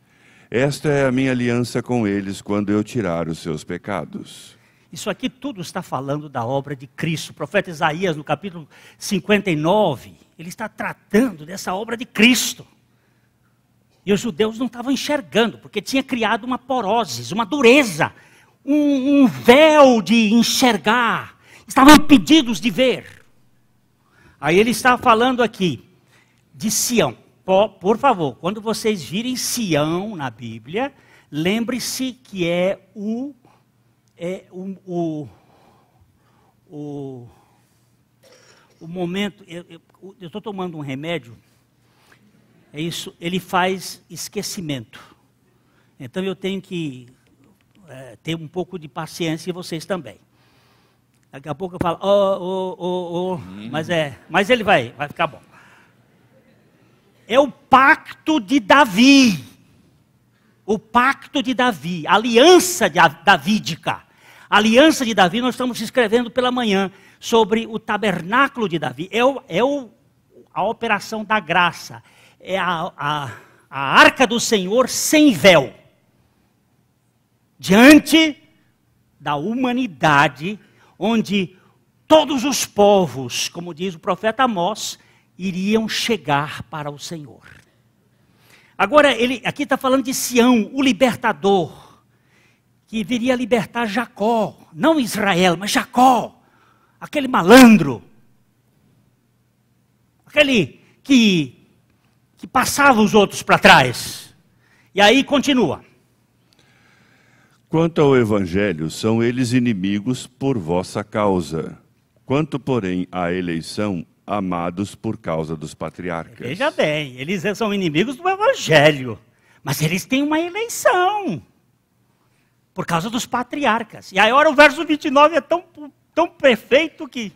Speaker 2: Esta é a minha aliança com eles, quando eu tirar os seus pecados.
Speaker 1: Isso aqui tudo está falando da obra de Cristo. O profeta Isaías, no capítulo 59, ele está tratando dessa obra de Cristo. E os judeus não estavam enxergando, porque tinha criado uma porose, uma dureza, um véu de enxergar. Estavam impedidos de ver. Aí ele está falando aqui de Sião. Por favor, quando vocês virem Sião na Bíblia, lembre-se que é o momento. Eu estou tomando um remédio. É isso. Ele faz esquecimento. Então eu tenho que ter um pouco de paciência e vocês também. Daqui a pouco eu falo, mas ele vai ficar bom. É o pacto de Davi. O pacto de Davi, a aliança davídica. A aliança de Davi, nós estamos escrevendo pela manhã sobre o tabernáculo de Davi. A operação da graça. É a arca do Senhor sem véu. Diante da humanidade, onde todos os povos, como diz o profeta Amós, iriam chegar para o Senhor. Agora, ele aqui está falando de Sião, o libertador, que viria libertar Jacó, não Israel, mas Jacó, aquele malandro, aquele que passava os outros para trás. E aí continua.
Speaker 2: Quanto ao Evangelho, são eles inimigos por vossa causa. Quanto, porém, à eleição, amados por causa dos patriarcas.
Speaker 1: Veja bem, eles são inimigos do Evangelho, mas eles têm uma eleição, por causa dos patriarcas. E aí, agora o verso 29 é tão perfeito que...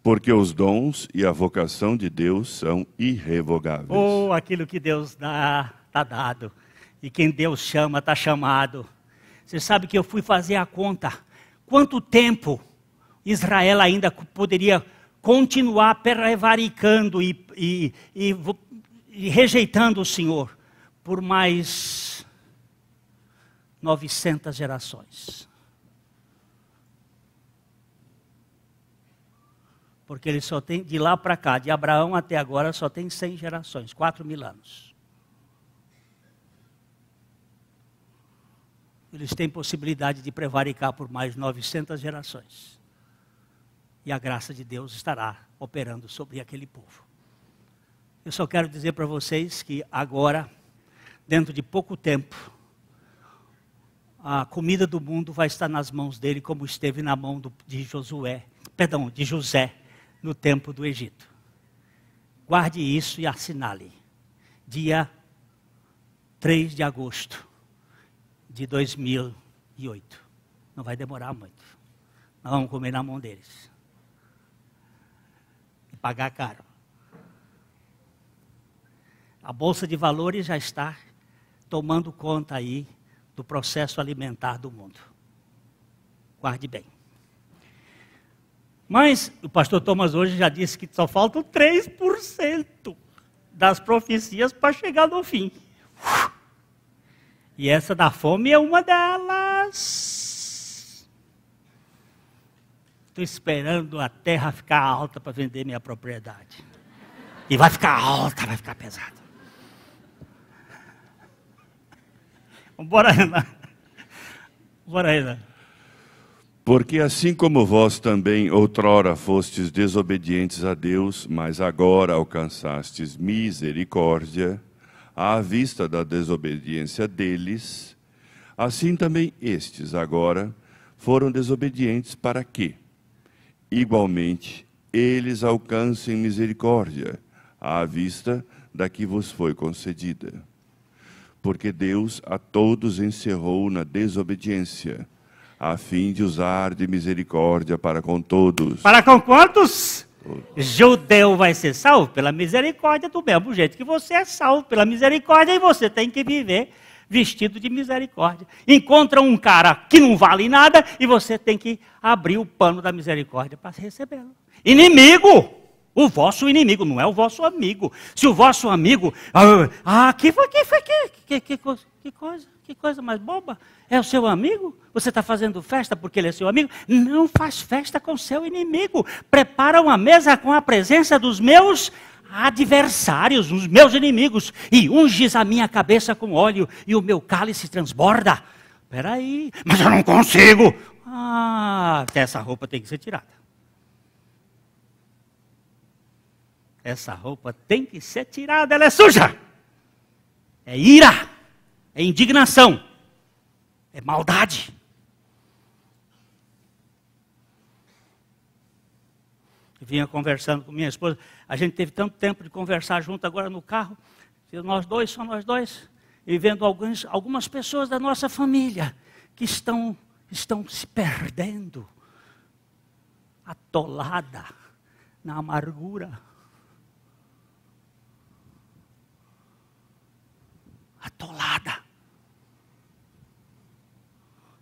Speaker 2: Porque os dons e a vocação de Deus são irrevogáveis.
Speaker 1: Oh, aquilo que Deus dá, está dado. E quem Deus chama, está chamado. Você sabe que eu fui fazer a conta. Quanto tempo Israel ainda poderia continuar prevaricando e rejeitando o Senhor? Por mais 900 gerações. Porque ele só tem, de lá para cá, de Abraão até agora, só tem 100 gerações, 4.000 anos. Eles têm possibilidade de prevaricar por mais 900 gerações. E a graça de Deus estará operando sobre aquele povo. Eu só quero dizer para vocês que agora, dentro de pouco tempo, a comida do mundo vai estar nas mãos dele, como esteve na mão de José, no tempo do Egito. Guarde isso e assinale. Dia 3 de agosto de 2008. Não vai demorar muito. Nós vamos comer na mão deles. E pagar caro. A Bolsa de Valores já está tomando conta aí do processo alimentar do mundo. Guarde bem. Mas o pastor Thomas hoje já disse que só faltam 3% das profecias para chegar no fim. E essa da fome é uma delas. Estou esperando a terra ficar alta para vender minha propriedade. E vai ficar alta, vai ficar pesada. Bora, Renan. Bora, Renan.
Speaker 2: Porque assim como vós também outrora fostes desobedientes a Deus, mas agora alcançastes misericórdia, à vista da desobediência deles, assim também estes agora foram desobedientes para que, igualmente, eles alcancem misericórdia, à vista da que vos foi concedida. Porque Deus a todos encerrou na desobediência, a fim de usar de misericórdia para com todos.
Speaker 1: Para com quantos? Judeu vai ser salvo pela misericórdia, do mesmo jeito que você é salvo pela misericórdia, e você tem que viver vestido de misericórdia. Encontra um cara que não vale nada e você tem que abrir o pano da misericórdia para recebê-lo. Inimigo! O vosso inimigo, não é o vosso amigo. Se o vosso amigo... Que coisa mais boba. É o seu amigo? Você está fazendo festa porque ele é seu amigo? Não faz festa com seu inimigo. Prepara uma mesa com a presença dos meus adversários, os meus inimigos. E unges a minha cabeça com óleo e o meu cálice transborda. Espera aí, mas eu não consigo. Essa roupa tem que ser tirada. Essa roupa tem que ser tirada, ela é suja. É ira, é indignação, é maldade. Eu vinha conversando com minha esposa, a gente teve tanto tempo de conversar junto agora no carro, só nós dois, e vendo algumas pessoas da nossa família que estão se perdendo, atolada na amargura. Atolada,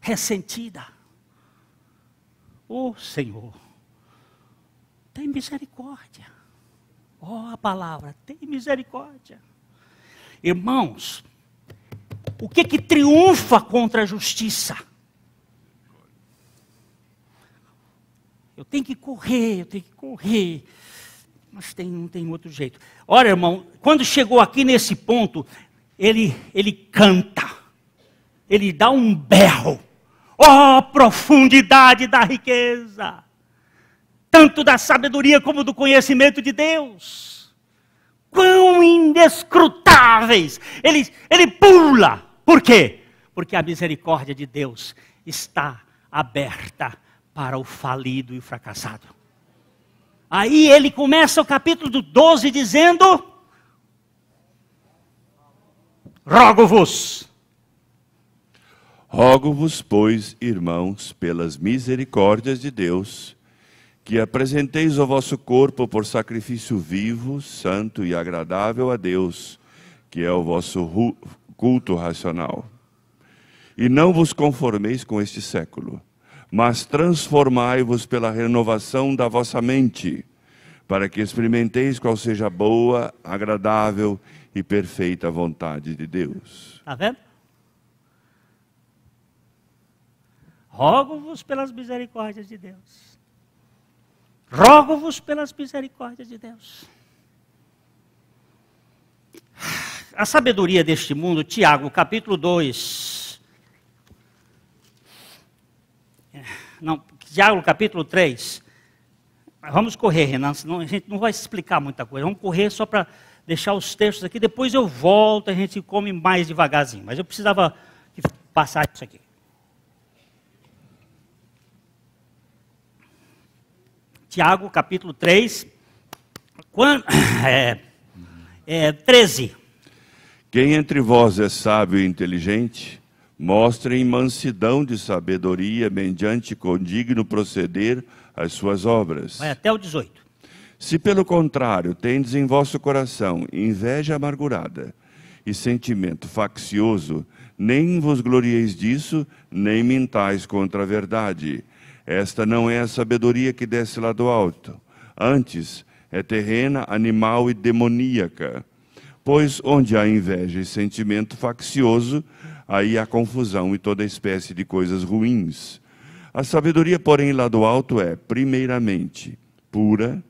Speaker 1: ressentida. Senhor, tem misericórdia. A palavra, tem misericórdia. Irmãos, o que triunfa contra a justiça? Eu tenho que correr, mas não tem outro jeito. Olha, irmão, quando chegou aqui nesse ponto, ele canta, ele dá um berro. Profundidade da riqueza, tanto da sabedoria como do conhecimento de Deus. Quão inescrutáveis. Ele pula. Por quê? Porque a misericórdia de Deus está aberta para o falido e o fracassado. Aí ele começa o capítulo 12 dizendo:
Speaker 2: Rogo-vos, pois, irmãos, pelas misericórdias de Deus, que apresenteis o vosso corpo por sacrifício vivo, santo e agradável a Deus, que é o vosso culto racional. E não vos conformeis com este século, mas transformai-vos pela renovação da vossa mente, para que experimenteis qual seja a boa, agradável e perfeita vontade de Deus.
Speaker 1: Está vendo? Rogo-vos pelas misericórdias de Deus. Rogo-vos pelas misericórdias de Deus. A sabedoria deste mundo, Tiago, capítulo 2. Não, Tiago, capítulo 3. Vamos correr, Renan, senão a gente não vai explicar muita coisa. Vamos correr só para deixar os textos aqui. Depois eu volto, a gente come mais devagarzinho. Mas eu precisava passar isso aqui. Tiago, capítulo 3, 13.
Speaker 2: Quem entre vós é sábio e inteligente, mostrem mansidão de sabedoria, mediante condigno proceder as suas obras.
Speaker 1: Vai até o 18.
Speaker 2: Se pelo contrário tendes em vosso coração inveja amargurada e sentimento faccioso, nem vos glorieis disso, nem mintais contra a verdade. Esta não é a sabedoria que desce lá do alto. Antes, é terrena, animal e demoníaca. Pois onde há inveja e sentimento faccioso, aí há confusão e toda espécie de coisas ruins. A sabedoria, porém, lá do alto é, primeiramente, pura,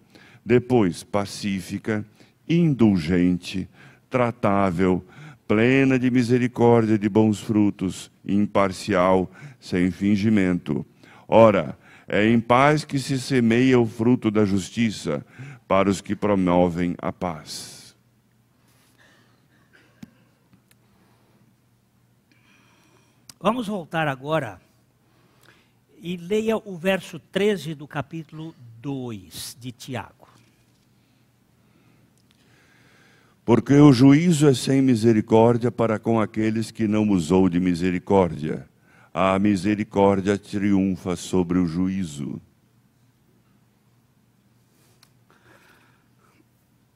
Speaker 2: depois pacífica, indulgente, tratável, plena de misericórdia e de bons frutos, imparcial, sem fingimento. Ora, é em paz que se semeia o fruto da justiça para os que promovem a paz.
Speaker 1: Vamos voltar agora e leia o verso 13 do capítulo 2 de Tiago.
Speaker 2: Porque o juízo é sem misericórdia para com aqueles que não usou de misericórdia. A misericórdia triunfa sobre o juízo.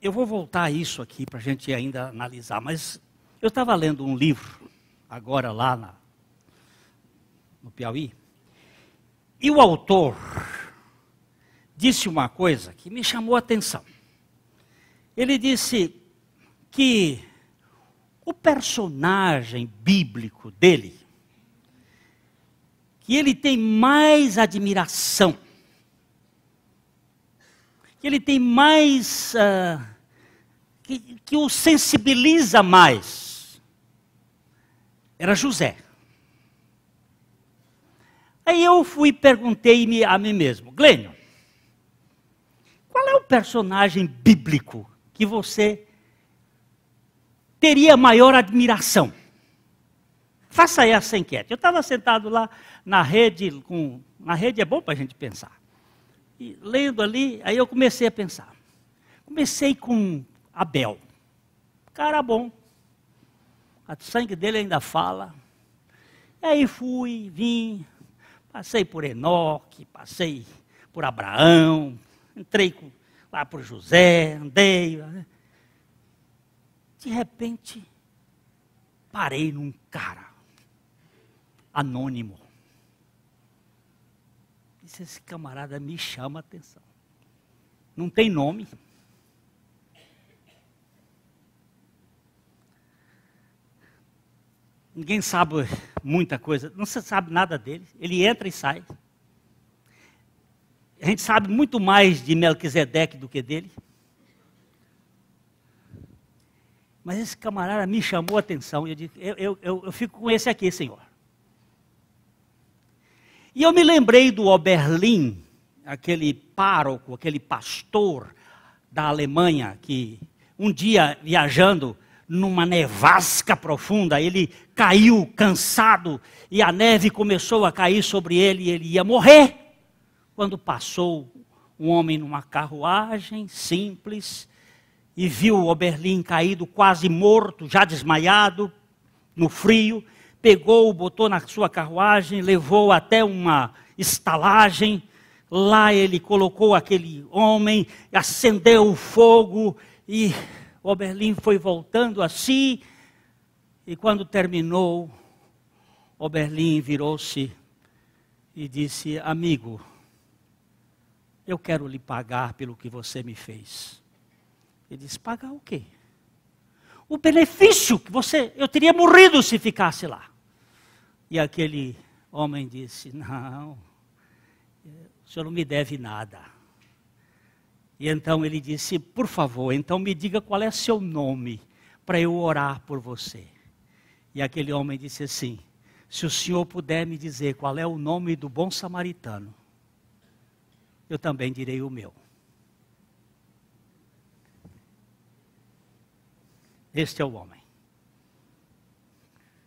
Speaker 1: Eu vou voltar a isso aqui para a gente ainda analisar, mas eu estava lendo um livro, agora lá no Piauí, e o autor disse uma coisa que me chamou a atenção. Ele disse que o personagem bíblico dele, que ele tem mais admiração, que ele tem mais, que o sensibiliza mais, era José. Aí eu fui e perguntei a mim mesmo, Glênio, qual é o personagem bíblico que você teria maior admiração? Faça aí essa enquete. Eu estava sentado lá na rede, na rede é bom para a gente pensar. E lendo ali, aí eu comecei a pensar. Comecei com Abel. Cara bom. O sangue dele ainda fala. E aí vim, passei por Enoque, passei por Abraão, entrei lá por José, andei. De repente, parei num cara anônimo. Disse, esse camarada me chama a atenção. Não tem nome. Ninguém sabe muita coisa, não se sabe nada dele. Ele entra e sai. A gente sabe muito mais de Melquisedeque do que dele. Mas esse camarada me chamou a atenção. E eu disse, eu fico com esse aqui, Senhor. E eu me lembrei do Oberlin, aquele pároco, aquele pastor da Alemanha, que um dia viajando numa nevasca profunda, ele caiu cansado e a neve começou a cair sobre ele e ele ia morrer. Quando passou um homem numa carruagem simples e viu o Oberlin caído, quase morto, já desmaiado, no frio, pegou, botou na sua carruagem, levou até uma estalagem, lá ele colocou aquele homem, acendeu o fogo e o Oberlin foi voltando a si, e quando terminou, Oberlin virou-se e disse, amigo, eu quero lhe pagar pelo que você me fez. Ele disse, pagar o quê? O benefício que eu teria morrido se ficasse lá. E aquele homem disse, não, o senhor não me deve nada. E então ele disse, por favor, então me diga qual é seu nome, para eu orar por você. E aquele homem disse assim, se o senhor puder me dizer qual é o nome do bom samaritano, eu também direi o meu. Este é o homem.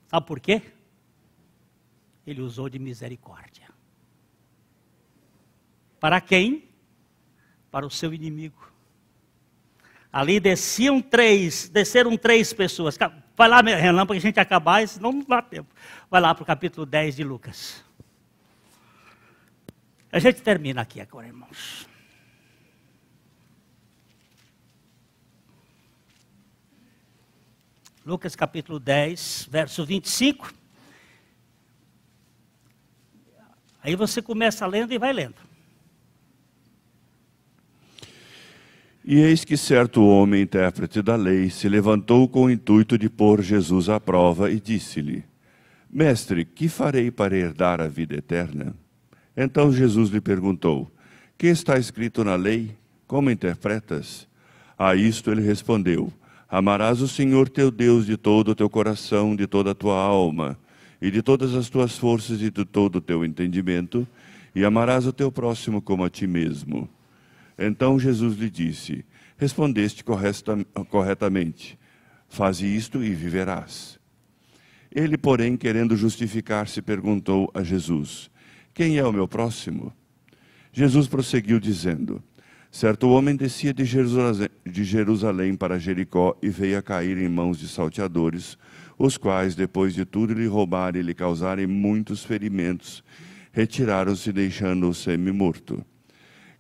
Speaker 1: Sabe por quê? Ele usou de misericórdia. Para quem? Para o seu inimigo. Ali desceram três pessoas. Vai lá, Renan, para a gente acabar, senão não dá tempo. Vai lá para o capítulo 10 de Lucas. A gente termina aqui agora, irmãos. Lucas capítulo 10, verso 25. Aí você começa lendo e vai lendo.
Speaker 2: E eis que certo homem, intérprete da lei, se levantou com o intuito de pôr Jesus à prova e disse-lhe: Mestre, que farei para herdar a vida eterna? Então Jesus lhe perguntou: Que está escrito na lei? Como interpretas? A isto ele respondeu: Amarás o Senhor teu Deus de todo o teu coração, de toda a tua alma, e de todas as tuas forças e de todo o teu entendimento, e amarás o teu próximo como a ti mesmo. Então Jesus lhe disse: Respondeste corretamente, faze isto e viverás. Ele, porém, querendo justificar-se, perguntou a Jesus: Quem é o meu próximo? Jesus prosseguiu dizendo: Certo homem descia de Jerusalém para Jericó e veio a cair em mãos de salteadores, os quais, depois de tudo lhe roubarem e lhe causarem muitos ferimentos, retiraram-se, deixando-o semi-morto.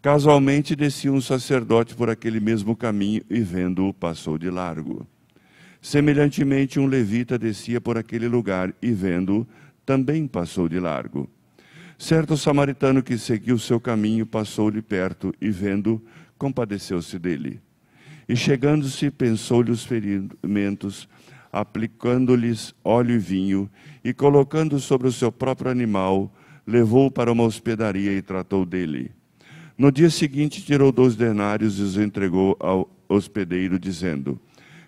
Speaker 2: Casualmente descia um sacerdote por aquele mesmo caminho e, vendo-o, passou de largo. Semelhantemente, um levita descia por aquele lugar e, vendo-o, também passou de largo. Certo samaritano que seguiu o seu caminho passou-lhe perto e, vendo-o, compadeceu-se dele. E, chegando-se, pensou-lhe os ferimentos, aplicando-lhes óleo e vinho, e, colocando sobre o seu próprio animal, levou-o para uma hospedaria e tratou dele. No dia seguinte, tirou 2 denários e os entregou ao hospedeiro, dizendo: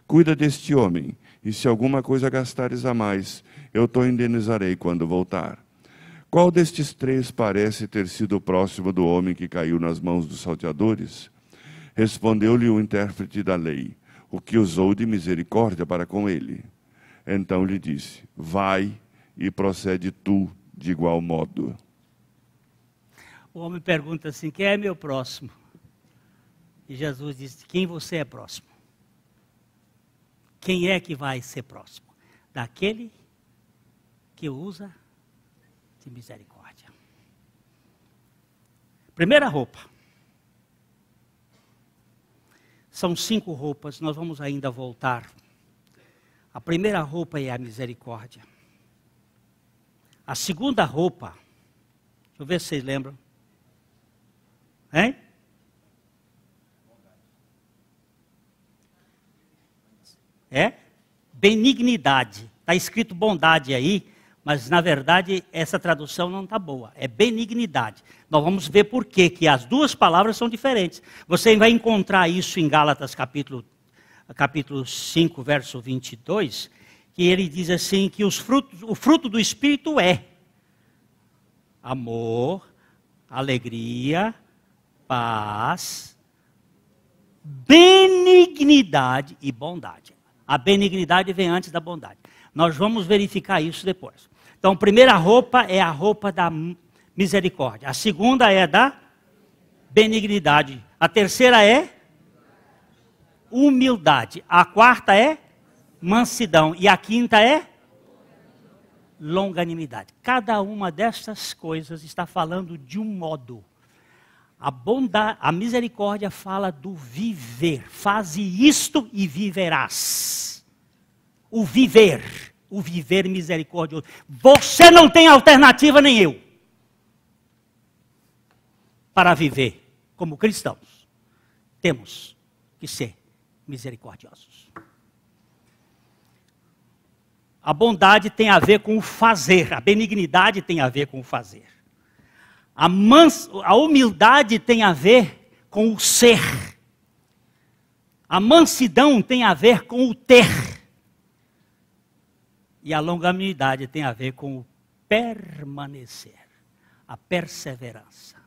Speaker 2: Cuida deste homem, e se alguma coisa gastares a mais, eu te indenizarei quando voltar. Qual destes 3 parece ter sido próximo do homem que caiu nas mãos dos salteadores? Respondeu-lhe o intérprete da lei: O que usou de misericórdia para com ele. Então lhe disse: Vai e procede tu de igual modo.
Speaker 1: O homem pergunta assim: quem é meu próximo? E Jesus diz: quem você é próximo? Quem é que vai ser próximo? Daquele que usa de misericórdia. Primeira roupa. São 5 roupas, nós vamos ainda voltar. A primeira roupa é a misericórdia. A segunda roupa, deixa eu ver se vocês lembram. Hein? É? Benignidade. Está escrito bondade aí, mas na verdade essa tradução não está boa. É benignidade. Nós vamos ver por quê, que as 2 palavras são diferentes. Você vai encontrar isso em Gálatas capítulo 5, verso 22, que ele diz assim, que o fruto do Espírito é amor, alegria, paz, benignidade e bondade. A benignidade vem antes da bondade. Nós vamos verificar isso depois. Então, a primeira roupa é a roupa da misericórdia. A segunda é da benignidade. A terceira é humildade. A quarta é mansidão. E a quinta é longanimidade. Cada uma dessas coisas está falando de um modo. A bondade, a misericórdia fala do viver. Faze isto e viverás. O viver misericordioso. Você não tem alternativa, nem eu, para viver como cristãos. Temos que ser misericordiosos. A bondade tem a ver com o fazer. A benignidade tem a ver com o fazer. A humildade tem a ver com o ser. A mansidão tem a ver com o ter. E a longanimidade tem a ver com o permanecer. A perseverança.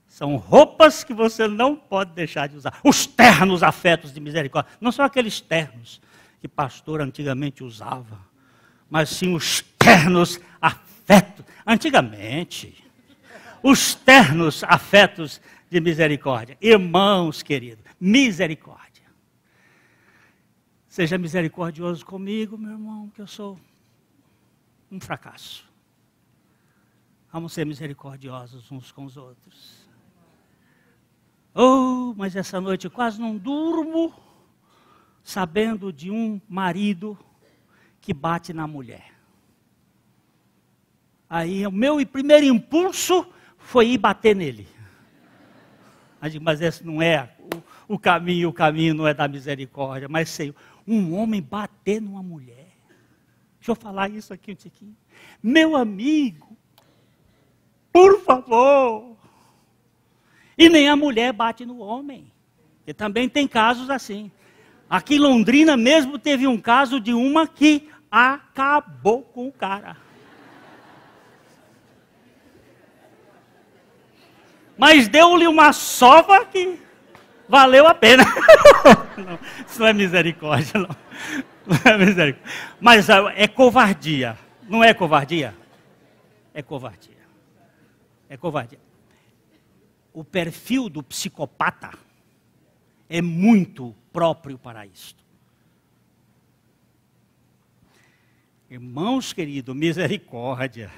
Speaker 1: São roupas que você não pode deixar de usar. Os ternos afetos de misericórdia. Não são aqueles ternos que pastor antigamente usava, mas sim os ternos afetos. Antigamente, os ternos afetos de misericórdia. Irmãos queridos, misericórdia. Seja misericordioso comigo, meu irmão, que eu sou um fracasso. Vamos ser misericordiosos uns com os outros. Oh, mas essa noite eu quase não durmo, sabendo de um marido que bate na mulher. Aí o meu primeiro impulso foi ir bater nele. Mas esse não é o caminho não é da misericórdia, mas sei, um homem bater numa mulher. Deixa eu falar isso aqui um tiquinho. Meu amigo, por favor. E nem a mulher bate no homem. Porque também tem casos assim. Aqui em Londrina mesmo teve um caso de uma que acabou com o cara. Mas deu-lhe uma sova que valeu a pena. Não, isso não é misericórdia, não. Não é misericórdia. Mas é covardia. Não é covardia? É covardia. É covardia. O perfil do psicopata é muito próprio para isto. Irmãos queridos, misericórdia.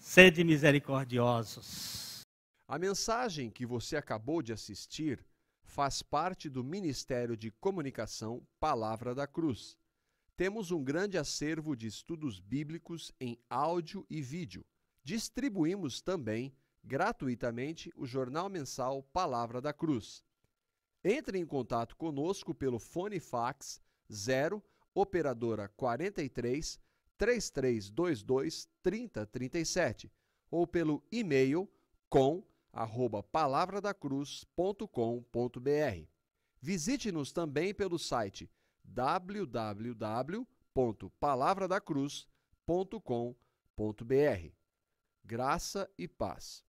Speaker 1: Sede misericordiosos.
Speaker 3: A mensagem que você acabou de assistir faz parte do Ministério de Comunicação Palavra da Cruz. Temos um grande acervo de estudos bíblicos em áudio e vídeo. Distribuímos também, gratuitamente, o jornal mensal Palavra da Cruz. Entre em contato conosco pelo fone fax 0 operadora 43 3322 3037 ou pelo e-mail com@palavradacruz.com.br. Visite-nos também pelo site www.palavradacruz.com.br. Graça e paz.